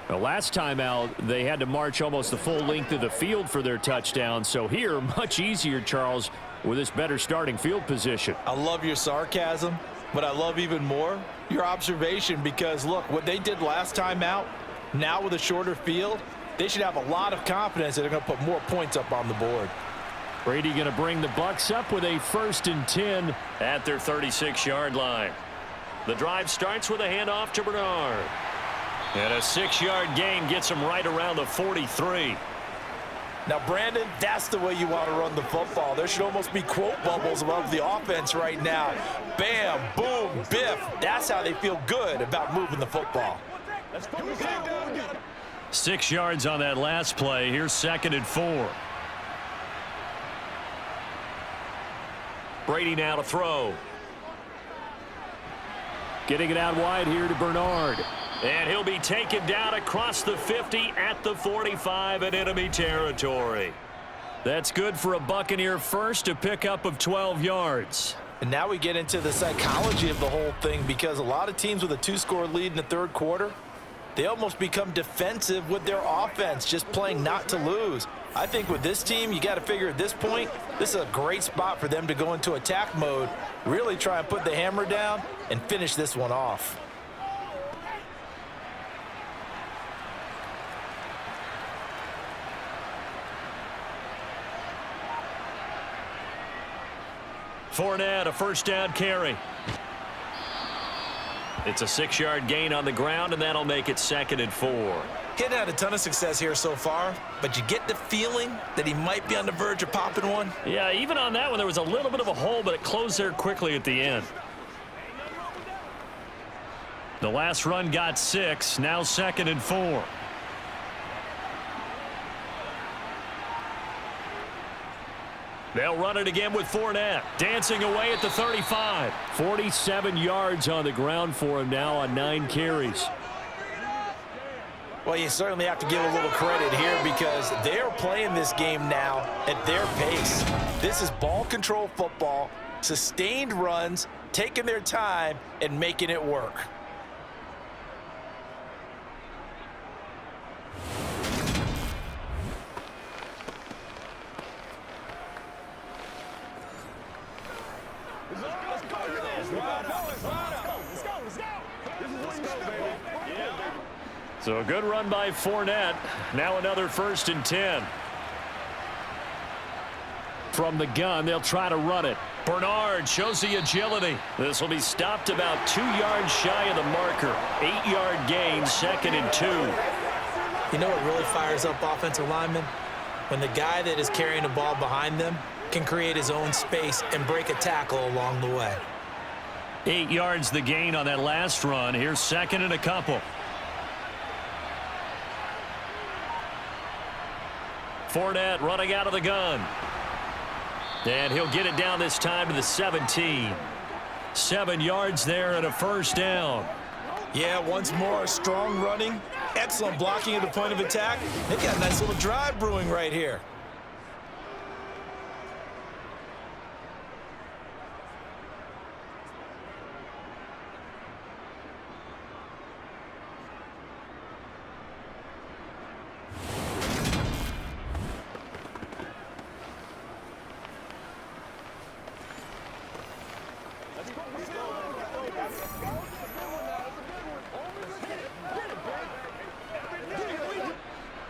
The last time out, they had to march almost the full length of the field for their touchdown. So here, much easier, Charles, with this better starting field position. I love your sarcasm, but I love even more your observation because, look, what they did last time out, now with a shorter field, they should have a lot of confidence that they're going to put more points up on the board. Brady going to bring the Bucs up with a 1st and 10 at their 36-yard line. The drive starts with a handoff to Bernard. And a 6-yard gain gets him right around the 43. Now, Brandon, that's the way you want to run the football. There should almost be quote bubbles above the offense right now. Bam, boom, biff. That's how they feel good about moving the football. 6 yards on that last play. Here's 2nd and 4. Brady now to throw. Getting it out wide here to Bernard. And he'll be taken down across the 50 at the 45 in enemy territory. That's good for a Buccaneer first, a pickup of 12 yards. And now we get into the psychology of the whole thing because a lot of teams with a 2-score lead in the 3rd quarter, they almost become defensive with their offense, just playing not to lose. I think with this team, you got to figure at this point, this is a great spot for them to go into attack mode, really try and put the hammer down and finish this one off. Fournette, a 1st down carry. It's a 6-yard gain on the ground, and that'll make it 2nd and 4. He hadn't had a ton of success here so far, but you get the feeling that he might be on the verge of popping one. Yeah, even on that one, there was a little bit of a hole, but it closed there quickly at the end. The last run got 6, now 2nd and 4. They'll run it again with Fournette, dancing away at the 35. 47 yards on the ground for him now on 9 carries. Well, you certainly have to give a little credit here because they're playing this game now at their pace. This is ball control football, sustained runs, taking their time and making it work. So a good run by Fournette. Now another 1st and 10. From the gun, they'll try to run it. Bernard shows the agility. This will be stopped about 2 yards shy of the marker. 8-yard gain, 2nd and 2. You know what really fires up offensive linemen? When the guy that is carrying the ball behind them can create his own space and break a tackle along the way. 8 yards the gain on that last run. Here's 2nd and a couple. Fournette running out of the gun. And he'll get it down this time to the 17. 7 yards there and a 1st down. Yeah, once more, strong running, excellent blocking at the point of attack. They got a nice little drive brewing right here.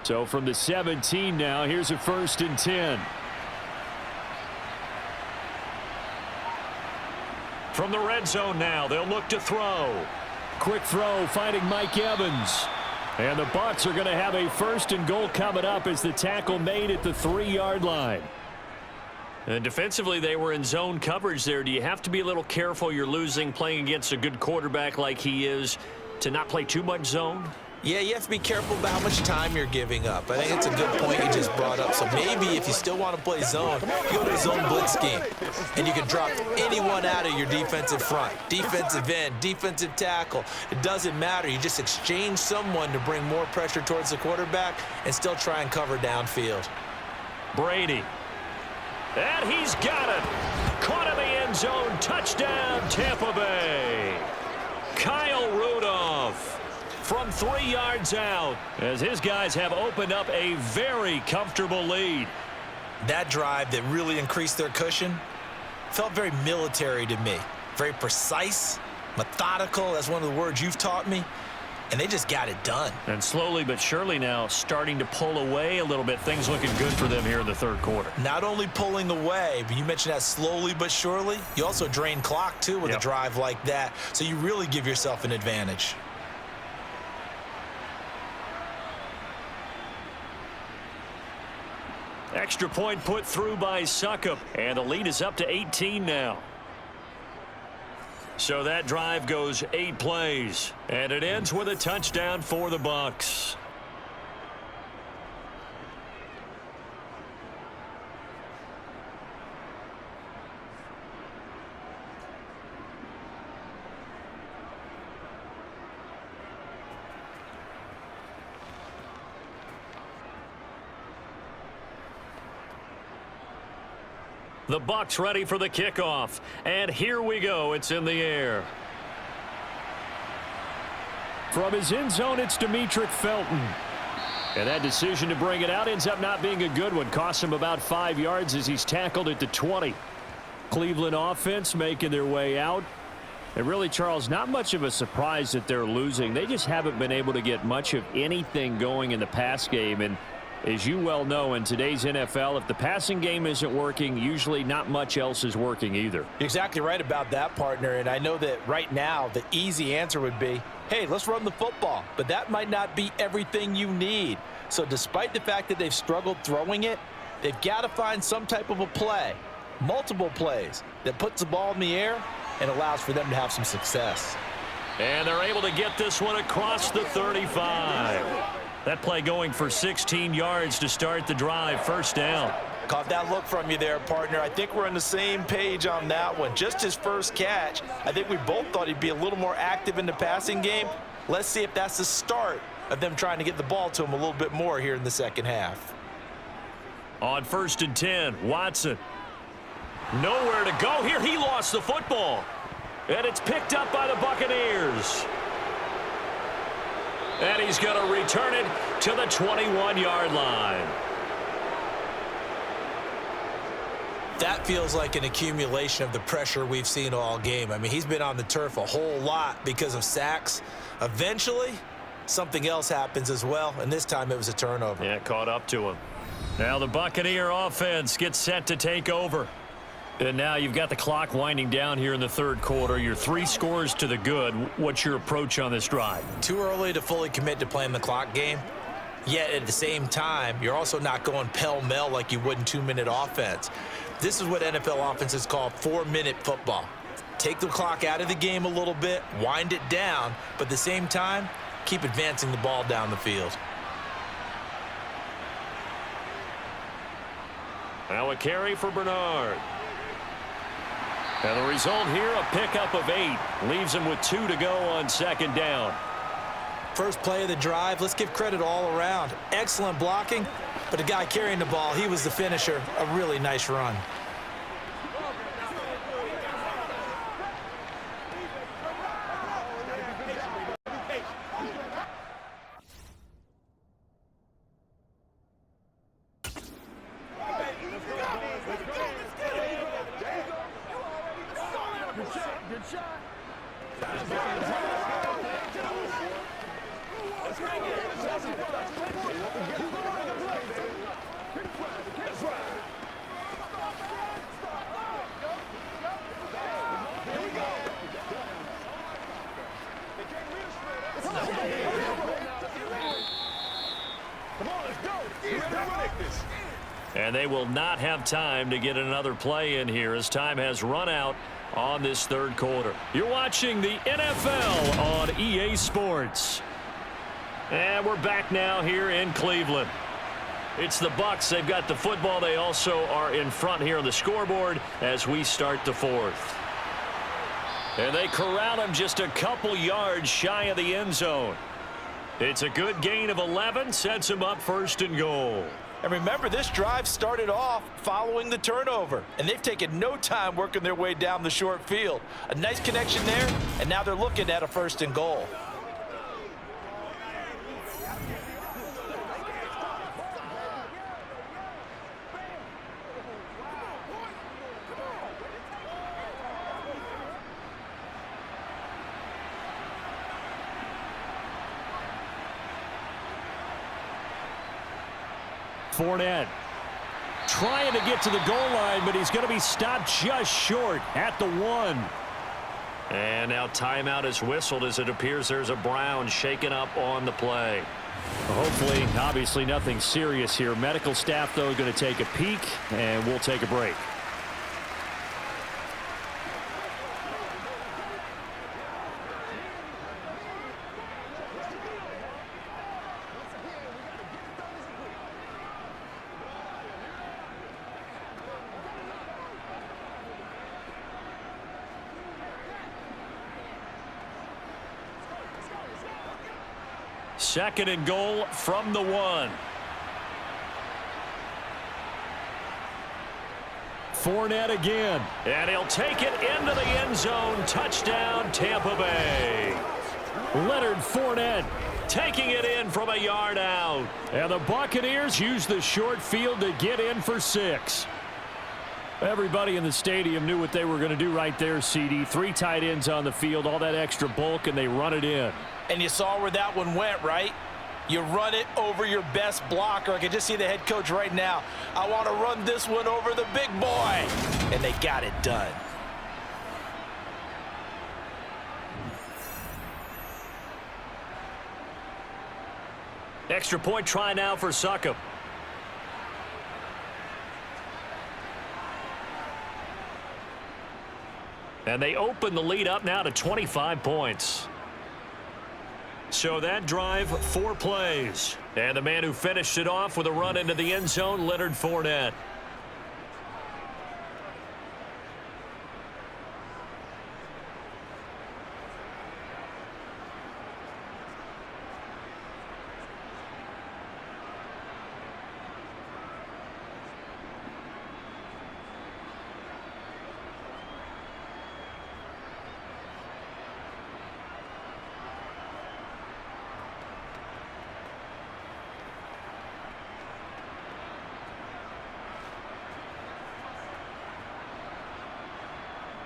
So from the 17 now, here's a 1st and 10. From the red zone now, they'll look to throw. Quick throw, finding Mike Evans. And the Bucs are going to have a 1st and goal coming up as the tackle made at the 3-yard line. And defensively, they were in zone coverage there. Do you have to be a little careful? You're losing, playing against a good quarterback like he is, to not play too much zone? Yeah, you have to be careful about how much time you're giving up. I think it's a good point you just brought up. So maybe if you still want to play zone, you go to a zone blitz scheme. And you can drop anyone out of your defensive front. Defensive end, defensive tackle. It doesn't matter. You just exchange someone to bring more pressure towards the quarterback and still try and cover downfield. Brady. And he's got it. Caught in the end zone. Touchdown, Tampa Bay. Kyle Rudolph from 3 yards out as his guys have opened up a very comfortable lead. That drive that really increased their cushion felt very military to me. Very precise, methodical. That's one of the words you've taught me. And they just got it done. And slowly but surely now starting to pull away a little bit. Things looking good for them here in the 3rd quarter. Not only pulling away, but you mentioned that slowly but surely. You also drain clock, too, with a drive like that. So you really give yourself an advantage. Extra point put through by Succop. And the lead is up to 18 now. So that drive goes 8 plays. And it ends with a touchdown for the Bucs. The Bucs ready for the kickoff. And here we go. It's in the air. From his end zone, it's Demetric Felton. And that decision to bring it out ends up not being a good one. Costs him about 5 yards as he's tackled at the 20. Cleveland offense making their way out. And really, Charles, not much of a surprise that they're losing. They just haven't been able to get much of anything going in the pass game. And as you well know, in today's NFL, if the passing game isn't working, usually not much else is working either. You're exactly right about that, partner. And I know that right now the easy answer would be, hey, let's run the football. But that might not be everything you need. So despite the fact that they've struggled throwing it, they've got to find some type of a play, multiple plays, that puts the ball in the air and allows for them to have some success. And they're able to get this one across the 35. That play going for 16 yards to start the drive. 1st down. Caught that look from you there, partner. I think we're on the same page on that one. Just his first catch. I think we both thought he'd be a little more active in the passing game. Let's see if that's the start of them trying to get the ball to him a little bit more here in the 2nd half. On 1st and 10, Watson. Nowhere to go here. He lost the football. And it's picked up by the Buccaneers. And he's going to return it to the 21-yard line. That feels like an accumulation of the pressure we've seen all game. I mean, he's been on the turf a whole lot because of sacks. Eventually, something else happens as well, and this time it was a turnover. Yeah, caught up to him. Now the Buccaneer offense gets set to take over. And now you've got the clock winding down here in the 3rd quarter. You're 3 scores to the good. What's your approach on this drive? Too early to fully commit to playing the clock game. Yet at the same time, you're also not going pell-mell like you would in 2-minute offense. This is what NFL offenses call 4-minute football. Take the clock out of the game a little bit, wind it down, but at the same time, keep advancing the ball down the field. Now a carry for Bernard. And the result here, a pickup of 8. Leaves him with 2 to go on 2nd down. First play of the drive, let's give credit all around. Excellent blocking, but the guy carrying the ball, he was the finisher. A really nice run. And they will not have time to get another play in here as time has run out on this third quarter. You're watching the NFL on EA Sports. And we're back now here in Cleveland. It's the Bucs. They've got the football. They also are in front here on the scoreboard as we start the fourth. And they corral him just a couple yards shy of the end zone. It's a good gain of 11, sets him up 1st and goal. And remember, this drive started off following the turnover, and they've taken no time working their way down the short field. A nice connection there, and now they're looking at a 1st and goal. Fournette trying to get to the goal line, but he's going to be stopped just short at the 1. And now timeout is whistled as it appears there's a Brown shaken up on the play. Hopefully, obviously nothing serious here. Medical staff, though, going to take a peek, and we'll take a break. Second and goal from the 1. Fournette again. And he'll take it into the end zone. Touchdown, Tampa Bay. Leonard Fournette taking it in from a yard out. And the Buccaneers use the short field to get in for 6. Everybody in the stadium knew what they were going to do right there, CD. 3 tight ends on the field, all that extra bulk, and they run it in. And you saw where that one went, right? You run it over your best blocker. I can just see the head coach right now. I want to run this one over the big boy. And they got it done. Extra point try now for Succop. And they open the lead up now to 25 points. So that drive, 4 plays. And the man who finished it off with a run into the end zone, Leonard Fournette.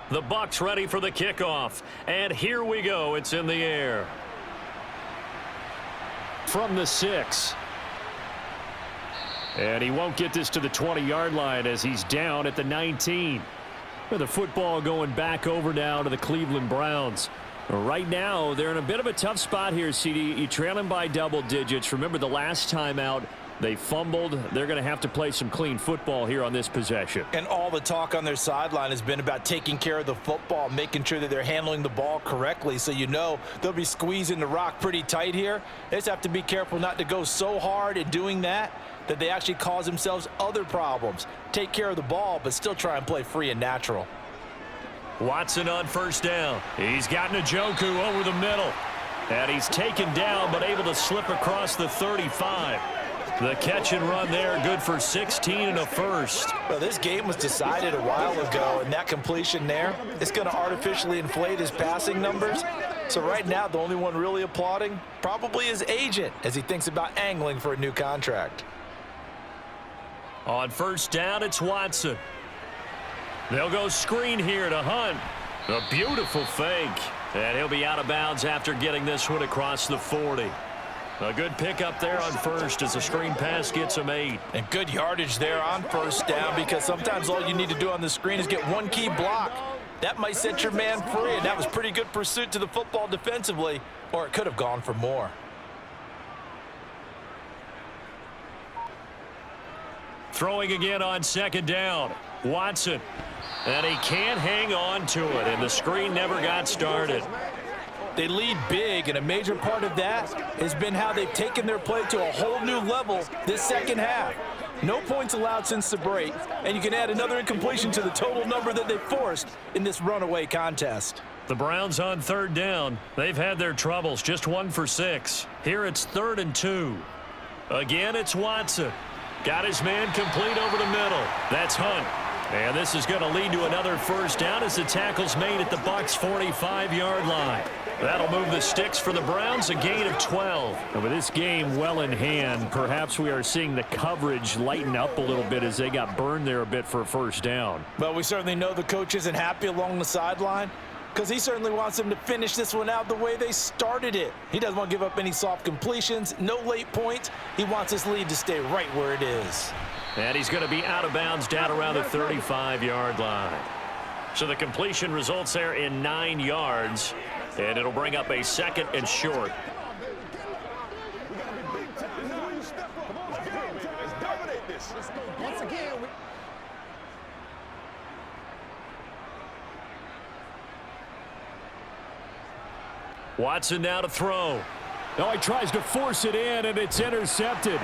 The Bucs ready for the kickoff. And here we go. It's in the air. From the 6. And he won't get this to the 20-yard line as he's down at the 19. With the football going back over now to the Cleveland Browns. Right now, they're in a bit of a tough spot here, CD. You trail them by double digits. Remember the last time out, they fumbled. They're going to have to play some clean football here on this possession. And all the talk on their sideline has been about taking care of the football, making sure that they're handling the ball correctly. So you know they'll be squeezing the rock pretty tight here. They just have to be careful not to go so hard in doing that they actually cause themselves other problems. Take care of the ball, but still try and play free and natural. Watson on first down. He's got Njoku over the middle. And he's taken down, but able to slip across the 35. The catch and run there, good for 16 and a first. Well, this game was decided a while ago, and that completion there is going to artificially inflate his passing numbers. So right now, the only one really applauding probably his agent as he thinks about angling for a new contract. On first down, it's Watson. They'll go screen here to Hunt. A beautiful fake. And he'll be out of bounds after getting this one across the 40. A good pickup there on first as the screen pass gets him 8. And good yardage there on first down, because sometimes all you need to do on the screen is get one key block. That might set your man free, and that was pretty good pursuit to the football defensively, or it could have gone for more. Throwing again on second down. Watson. And he can't hang on to it, and the screen never got started. They lead big, and a major part of that has been how they've taken their play to a whole new level this second half. No points allowed since the break, and you can add another incompletion to the total number that they forced in this runaway contest. The Browns on third down. They've had their troubles, just 1 for 6. Here it's 3rd and 2. Again, it's Watson. Got his man complete over the middle. That's Hunt. And this is going to lead to another first down as the tackle's made at the Bucs' 45-yard line. That'll move the sticks for the Browns, a gain of 12. And with this game well in hand, perhaps we are seeing the coverage lighten up a little bit as they got burned there a bit for a first down. Well, we certainly know the coach isn't happy along the sideline, because he certainly wants them to finish this one out the way they started it. He doesn't want to give up any soft completions, no late points. He wants this lead to stay right where it is. And he's going to be out of bounds down around the 35-yard line. So the completion results there in 9 yards, and it'll bring up a 2nd and short. Watson now to throw. Oh, he tries to force it in, and it's intercepted.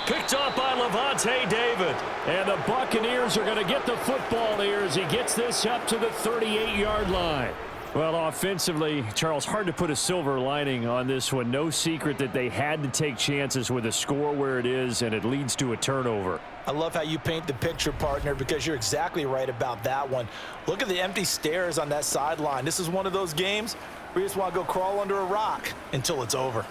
Picked off by Levante David. And the Buccaneers are going to get the football here as he gets this up to the 38-yard line. Well, offensively, Charles, hard to put a silver lining on this one. No secret that they had to take chances with a score where it is, and it leads to a turnover. I love how you paint the picture, partner, because you're exactly right about that one. Look at the empty stares on that sideline. This is one of those games where you just want to go crawl under a rock until it's over.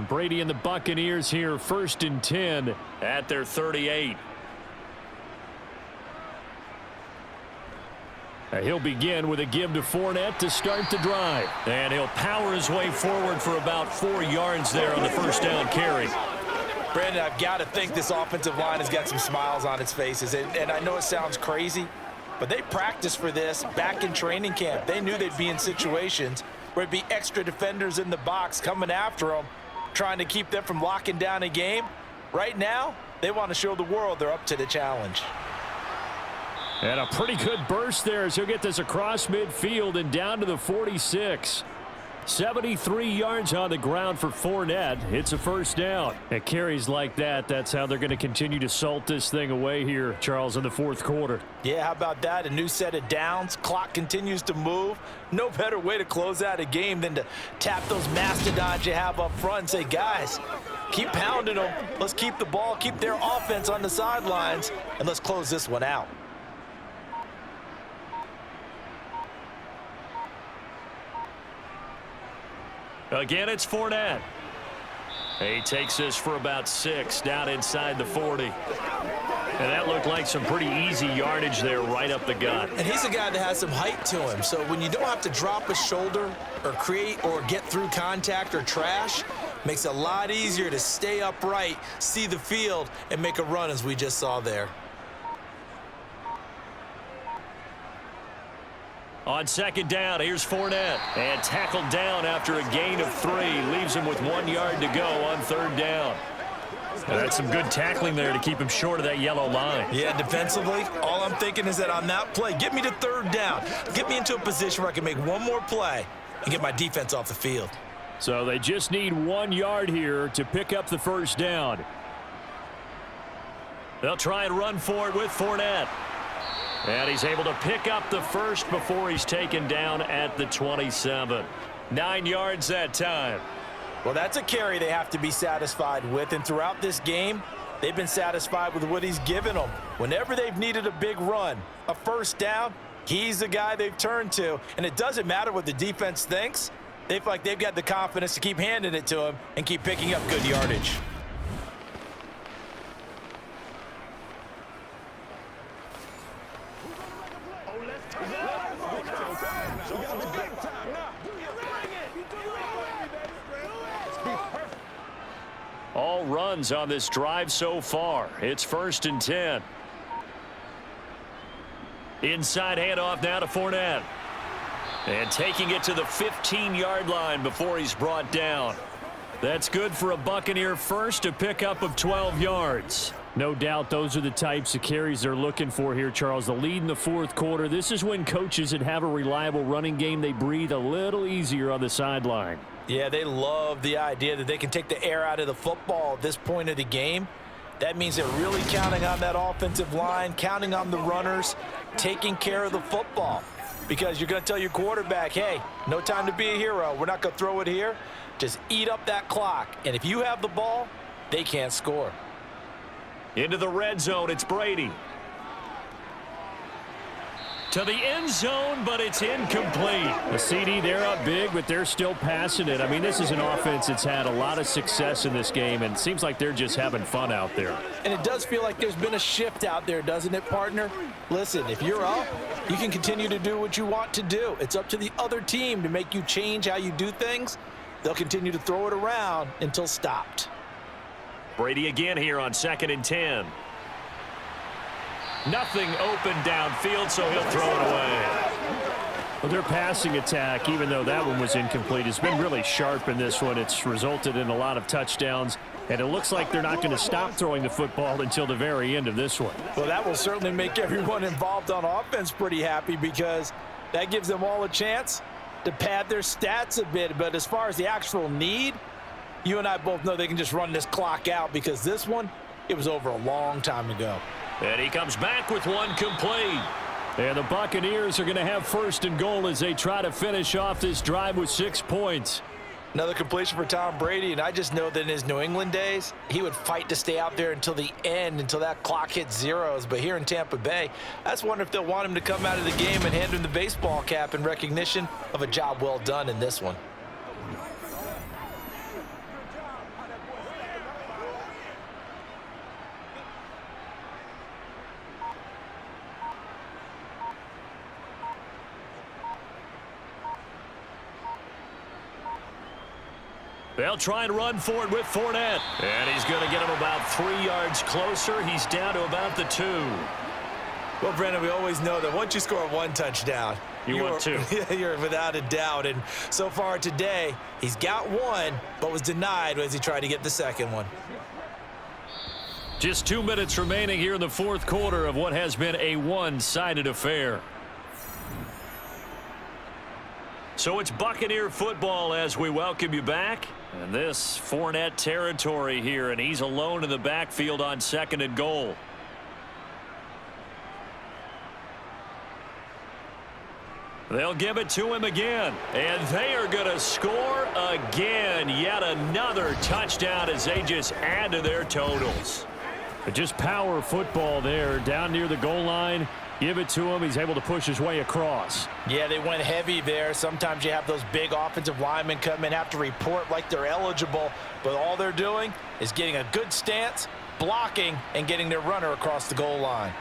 Brady and the Buccaneers here, 1st and 10 at their 38. He'll begin with a give to Fournette to start the drive. And he'll power his way forward for about 4 yards there on the first down carry. Brandon, I've got to think this offensive line has got some smiles on its faces. And I know it sounds crazy, but they practiced for this back in training camp. They knew they'd be in situations where it'd be extra defenders in the box coming after them, trying to keep them from locking down a game. Right now, they want to show the world they're up to the challenge. And a pretty good burst there as he'll get this across midfield and down to the 46. 73 yards on the ground for Fournette. It's a first down. At carries like that, that's how they're going to continue to salt this thing away here, Charles, in the 4th quarter. Yeah, how about that? A new set of downs. Clock continues to move. No better way to close out a game than to tap those mastodons you have up front and say, guys, keep pounding them. Let's keep the ball, keep their offense on the sidelines, and let's close this one out. Again, it's Fournette. He takes this for about 6 down inside the 40. And that looked like some pretty easy yardage there right up the gut. And he's a guy that has some height to him. So when you don't have to drop a shoulder or create or get through contact or trash, makes it a lot easier to stay upright, see the field, and make a run as we just saw there. On second down, here's Fournette. And tackled down after a gain of 3. Leaves him with 1 yard to go on 3rd down. That's some good tackling there to keep him short of that yellow line. Yeah, defensively, all I'm thinking is that on that play, get me to 3rd down. Get me into a position where I can make one more play and get my defense off the field. So they just need 1 yard here to pick up the first down. They'll try and run for it with Fournette. And he's able to pick up the first before he's taken down at the 27. 9 yards that time. Well, that's a carry they have to be satisfied with. And throughout this game, they've been satisfied with what he's given them. Whenever they've needed a big run, a first down, he's the guy they've turned to. And it doesn't matter what the defense thinks. They feel like they've got the confidence to keep handing it to him and keep picking up good yardage. All runs on this drive so far. It's 1st and 10. Inside handoff now to Fournette. And taking it to the 15-yard line before he's brought down. That's good for a Buccaneer first, a pickup of 12 yards. No doubt those are the types of carries they're looking for here, Charles. The lead in the 4th quarter. This is when coaches that have a reliable running game, they breathe a little easier on the sideline. Yeah, they love the idea that they can take the air out of the football at this point of the game. That means they're really counting on that offensive line, counting on the runners, taking care of the football. Because you're going to tell your quarterback, hey, no time to be a hero. We're not going to throw it here. Just eat up that clock. And if you have the ball, they can't score. Into the red zone, it's Brady. To the end zone, but it's incomplete. The CD, they're up big, but they're still passing it. I mean, this is an offense that's had a lot of success in this game, and it seems like they're just having fun out there. And it does feel like there's been a shift out there, doesn't it, partner? Listen, if you're up, you can continue to do what you want to do. It's up to the other team to make you change how you do things. They'll continue to throw it around until stopped. Brady again here on 2nd and 10. Nothing open downfield, so he'll throw it away. Well, their passing attack, even though that one was incomplete, has been really sharp in this one. It's resulted in a lot of touchdowns, and it looks like they're not going to stop throwing the football until the very end of this one. Well, that will certainly make everyone involved on offense pretty happy because that gives them all a chance to pad their stats a bit. But as far as the actual need, you and I both know they can just run this clock out because this one, it was over a long time ago. And he comes back with one complete. And the Buccaneers are going to have 1st and goal as they try to finish off this drive with 6 points. Another completion for Tom Brady, and I just know that in his New England days, he would fight to stay out there until the end, until that clock hit zeros. But here in Tampa Bay, I just wonder if they'll want him to come out of the game and hand him the baseball cap in recognition of a job well done in this one. They'll try and run for it with Fournette. And he's going to get him about 3 yards closer. He's down to about the 2. Well, Brandon, we always know that once you score one touchdown, you want 2. You're without a doubt. And so far today, he's got one, but was denied as he tried to get the second one. Just 2 minutes remaining here in the 4th quarter of what has been a one-sided affair. So it's Buccaneer football as we welcome you back. And this Fournette territory here, and he's alone in the backfield on 2nd and goal. They'll give it to him again, and they are going to score again. Yet another touchdown as they just add to their totals. But just power football there, down near the goal line. Give it to him. He's able to push his way across. Yeah, they went heavy there. Sometimes you have those big offensive linemen come in, have to report like they're eligible, but all they're doing is getting a good stance, blocking, and getting their runner across the goal line.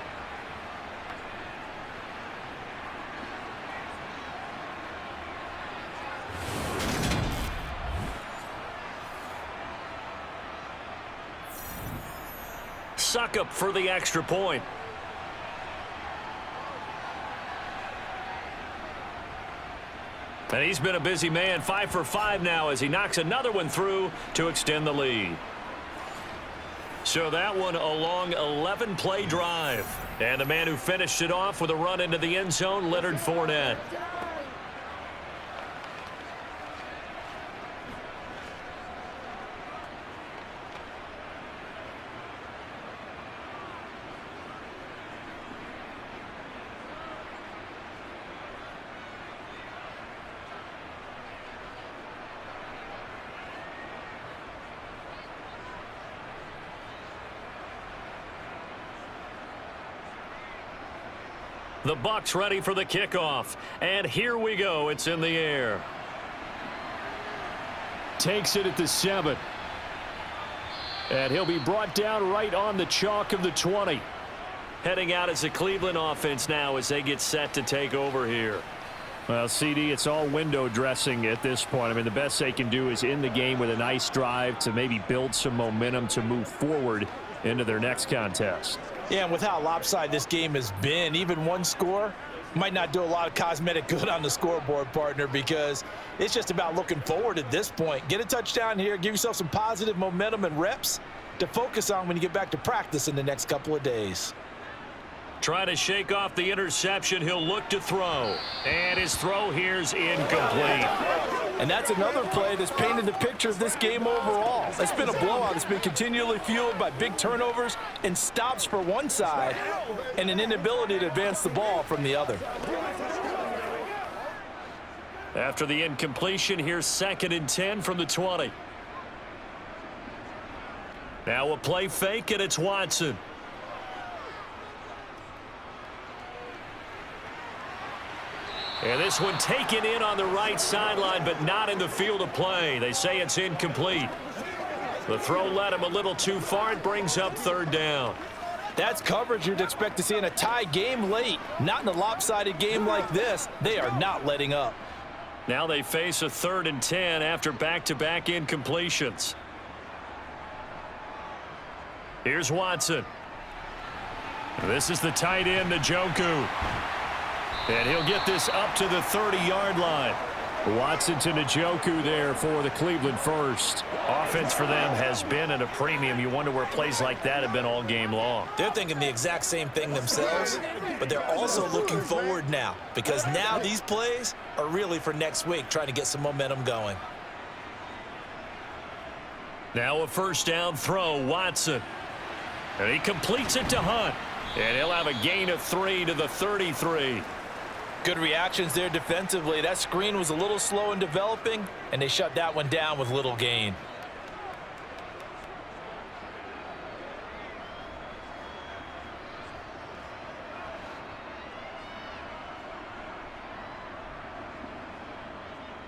Suckup for the extra point. And he's been a busy man, 5 for 5 now as he knocks another one through to extend the lead. So that one a long 11-play drive. And the man who finished it off with a run into the end zone, Leonard Fournette. The Bucs ready for the kickoff. And here we go. It's in the air. takes it at the 7. And he'll be brought down right on the chalk of the 20. Heading out as the Cleveland offense now as they get set to take over here. Well, CD, it's all window dressing at this point. I mean, the best they can do is end the game with a nice drive to maybe build some momentum to move forward into their next contest. Yeah, and with how lopsided this game has been, even one score might not do a lot of cosmetic good on the scoreboard, partner, because it's just about looking forward at this point. Get a touchdown here, give yourself some positive momentum and reps to focus on when you get back to practice in the next couple of days. Trying to shake off the interception. He'll look to throw. And his throw here's incomplete. And that's another play that's painted the picture of this game overall. It's been a blowout. It's been continually fueled by big turnovers and stops for one side and an inability to advance the ball from the other. After the incompletion, here's 2nd and 10 from the 20. Now a play fake, and it's Watson. And this one taken in on the right sideline, but not in the field of play. They say it's incomplete. The throw led him a little too far. It brings up 3rd down. That's coverage you'd expect to see in a tie game late. Not in a lopsided game like this. They are not letting up. Now they face a 3rd and 10 after back-to-back incompletions. Here's Watson. This is the tight end, Njoku. And he'll get this up to the 30-yard line. Watson to Njoku there for the Cleveland first. Offense for them has been at a premium. You wonder where plays like that have been all game long. They're thinking the exact same thing themselves, but they're also looking forward now because now these plays are really for next week, trying to get some momentum going. Now a 1st down throw, Watson. And he completes it to Hunt. And he'll have a gain of 3 to the 33. Good reactions there defensively. That screen was a little slow in developing, and they shut that one down with little gain.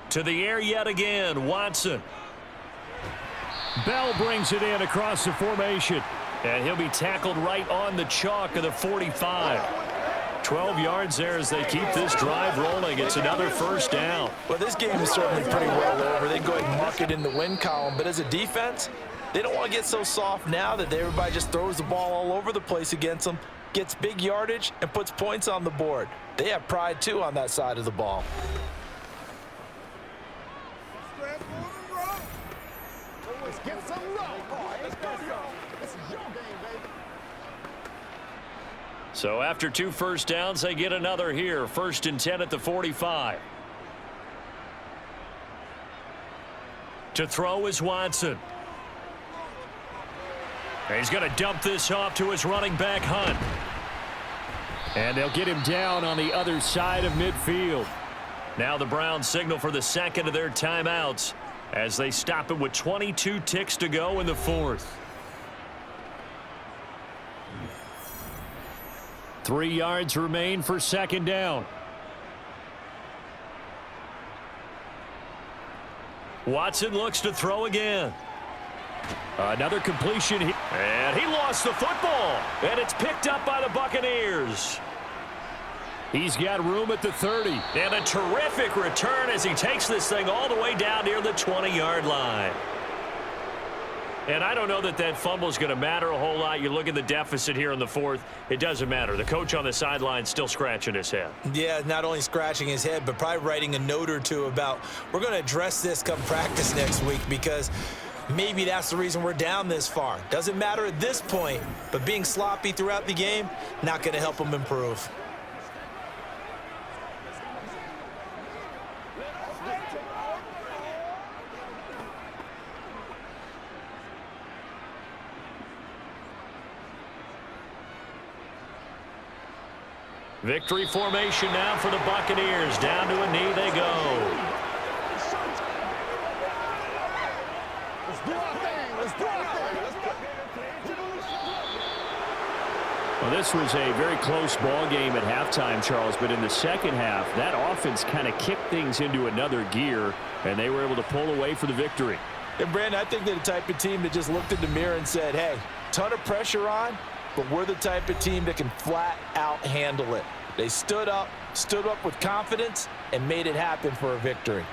To the air yet again, Watson. Bell brings it in across the formation. And he'll be tackled right on the chalk of the 45. 12 yards there as they keep this drive rolling. It's another 1st down. Well, this game is certainly pretty well over. They can go ahead and mark it in the win column. But as a defense, they don't want to get so soft now that everybody just throws the ball all over the place against them, gets big yardage, and puts points on the board. They have pride, too, on that side of the ball. Get some love. Let's go. This is your game, baby. So after 2 1st downs, they get another here. 1st and 10 at the 45. To throw is Watson. And he's going to dump this off to his running back, Hunt. And they'll get him down on the other side of midfield. Now the Browns signal for the 2nd of their timeouts as they stop it with 22 ticks to go in the 4th. 3 yards remain for 2nd down. Watson looks to throw again. Another completion. And he lost the football. And it's picked up by the Buccaneers. He's got room at the 30. And a terrific return as he takes this thing all the way down near the 20-yard line. And I don't know that that fumble is going to matter a whole lot. You look at the deficit here in the 4th. It doesn't matter. The coach on the sideline still scratching his head. Yeah, not only scratching his head, but probably writing a note or two about we're going to address this come practice next week because maybe that's the reason we're down this far. Doesn't matter at this point, but being sloppy throughout the game, not going to help them improve. Victory formation now for the Buccaneers. Down to a knee they go. Let's do our thing. Let's do our thing. Well, this was a very close ball game at halftime, Charles, but in the second half, that offense kind of kicked things into another gear, and they were able to pull away for the victory. And, Brandon, I think they're the type of team that just looked in the mirror and said, hey, ton of pressure on, but we're the type of team that can flat out handle it. They stood up with confidence, and made it happen for a victory.